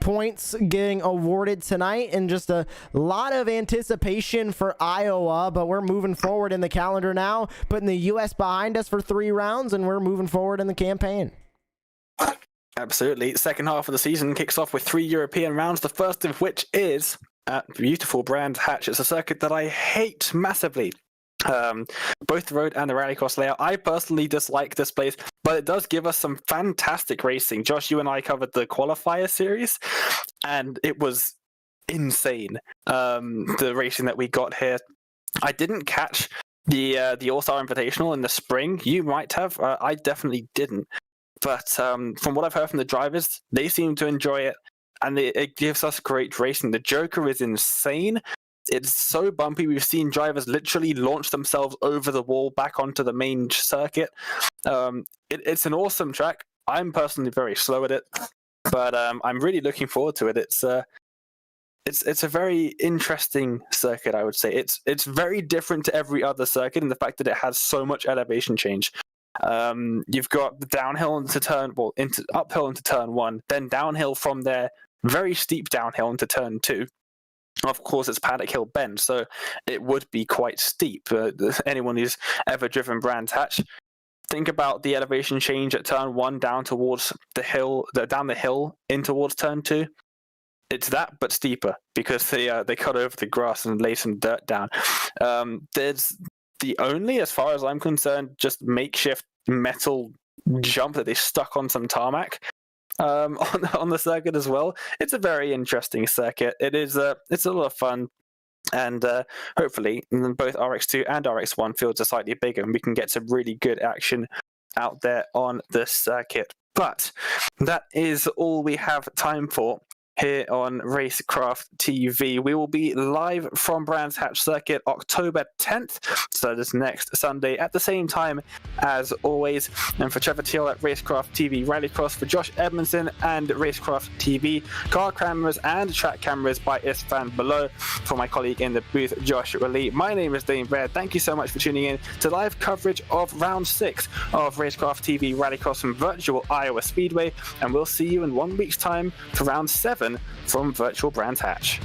points getting awarded tonight and just a lot of anticipation for Iowa, but we're moving forward in the calendar now, putting the U.S. behind us for 3 rounds, and we're moving forward in the campaign. Absolutely. Second half of the season kicks off with 3 European rounds, the first of which is at beautiful Brands Hatch. It's a circuit that I hate massively. Both the road and the rallycross layout. I personally dislike this place, but it does give us some fantastic racing. Josh, you and I covered the qualifier series, and it was insane. The racing that we got here. I didn't catch the All-Star Invitational in the spring. You might have. I definitely didn't. But from what I've heard from the drivers, they seem to enjoy it, and it gives us great racing. The Joker is insane. It's so bumpy. We've seen drivers literally launch themselves over the wall back onto the main circuit. It's an awesome track. I'm personally very slow at it, but I'm really looking forward to it. It's a very interesting circuit, I would say. It's very different to every other circuit in the fact that it has so much elevation change. You've got the downhill into uphill into turn 1, then downhill from there, very steep downhill into turn 2. Of course, it's Paddock Hill Bend, so it would be quite steep. Anyone who's ever driven Brands Hatch, think about the elevation change at turn 1 down towards the hill, down the hill in towards turn 2. It's that, but steeper, because they cut over the grass and lay some dirt down. There's the only, as far as I'm concerned, just makeshift metal jump that they stuck on some tarmac. On the circuit as well. It's a very interesting circuit. It's a lot of fun, and hopefully both RX2 and RX1 fields are slightly bigger, and we can get some really good action out there on the circuit. But that is all we have time for here on Racecraft TV. We will be live from Brands Hatch Circuit October 10th, so this next Sunday at the same time as always. And for Trevor Teal at Racecraft TV Rallycross, for Josh Edmondson and Racecraft TV, car cameras and track cameras by Isfan below. For my colleague in the booth, Josh Lee, my name is Dane Baird. Thank you so much for tuning in to live coverage of round 6 of Racecraft TV Rallycross from virtual Iowa Speedway, and we'll see you in 1 week's time for round 7 from virtual Brands Hatch.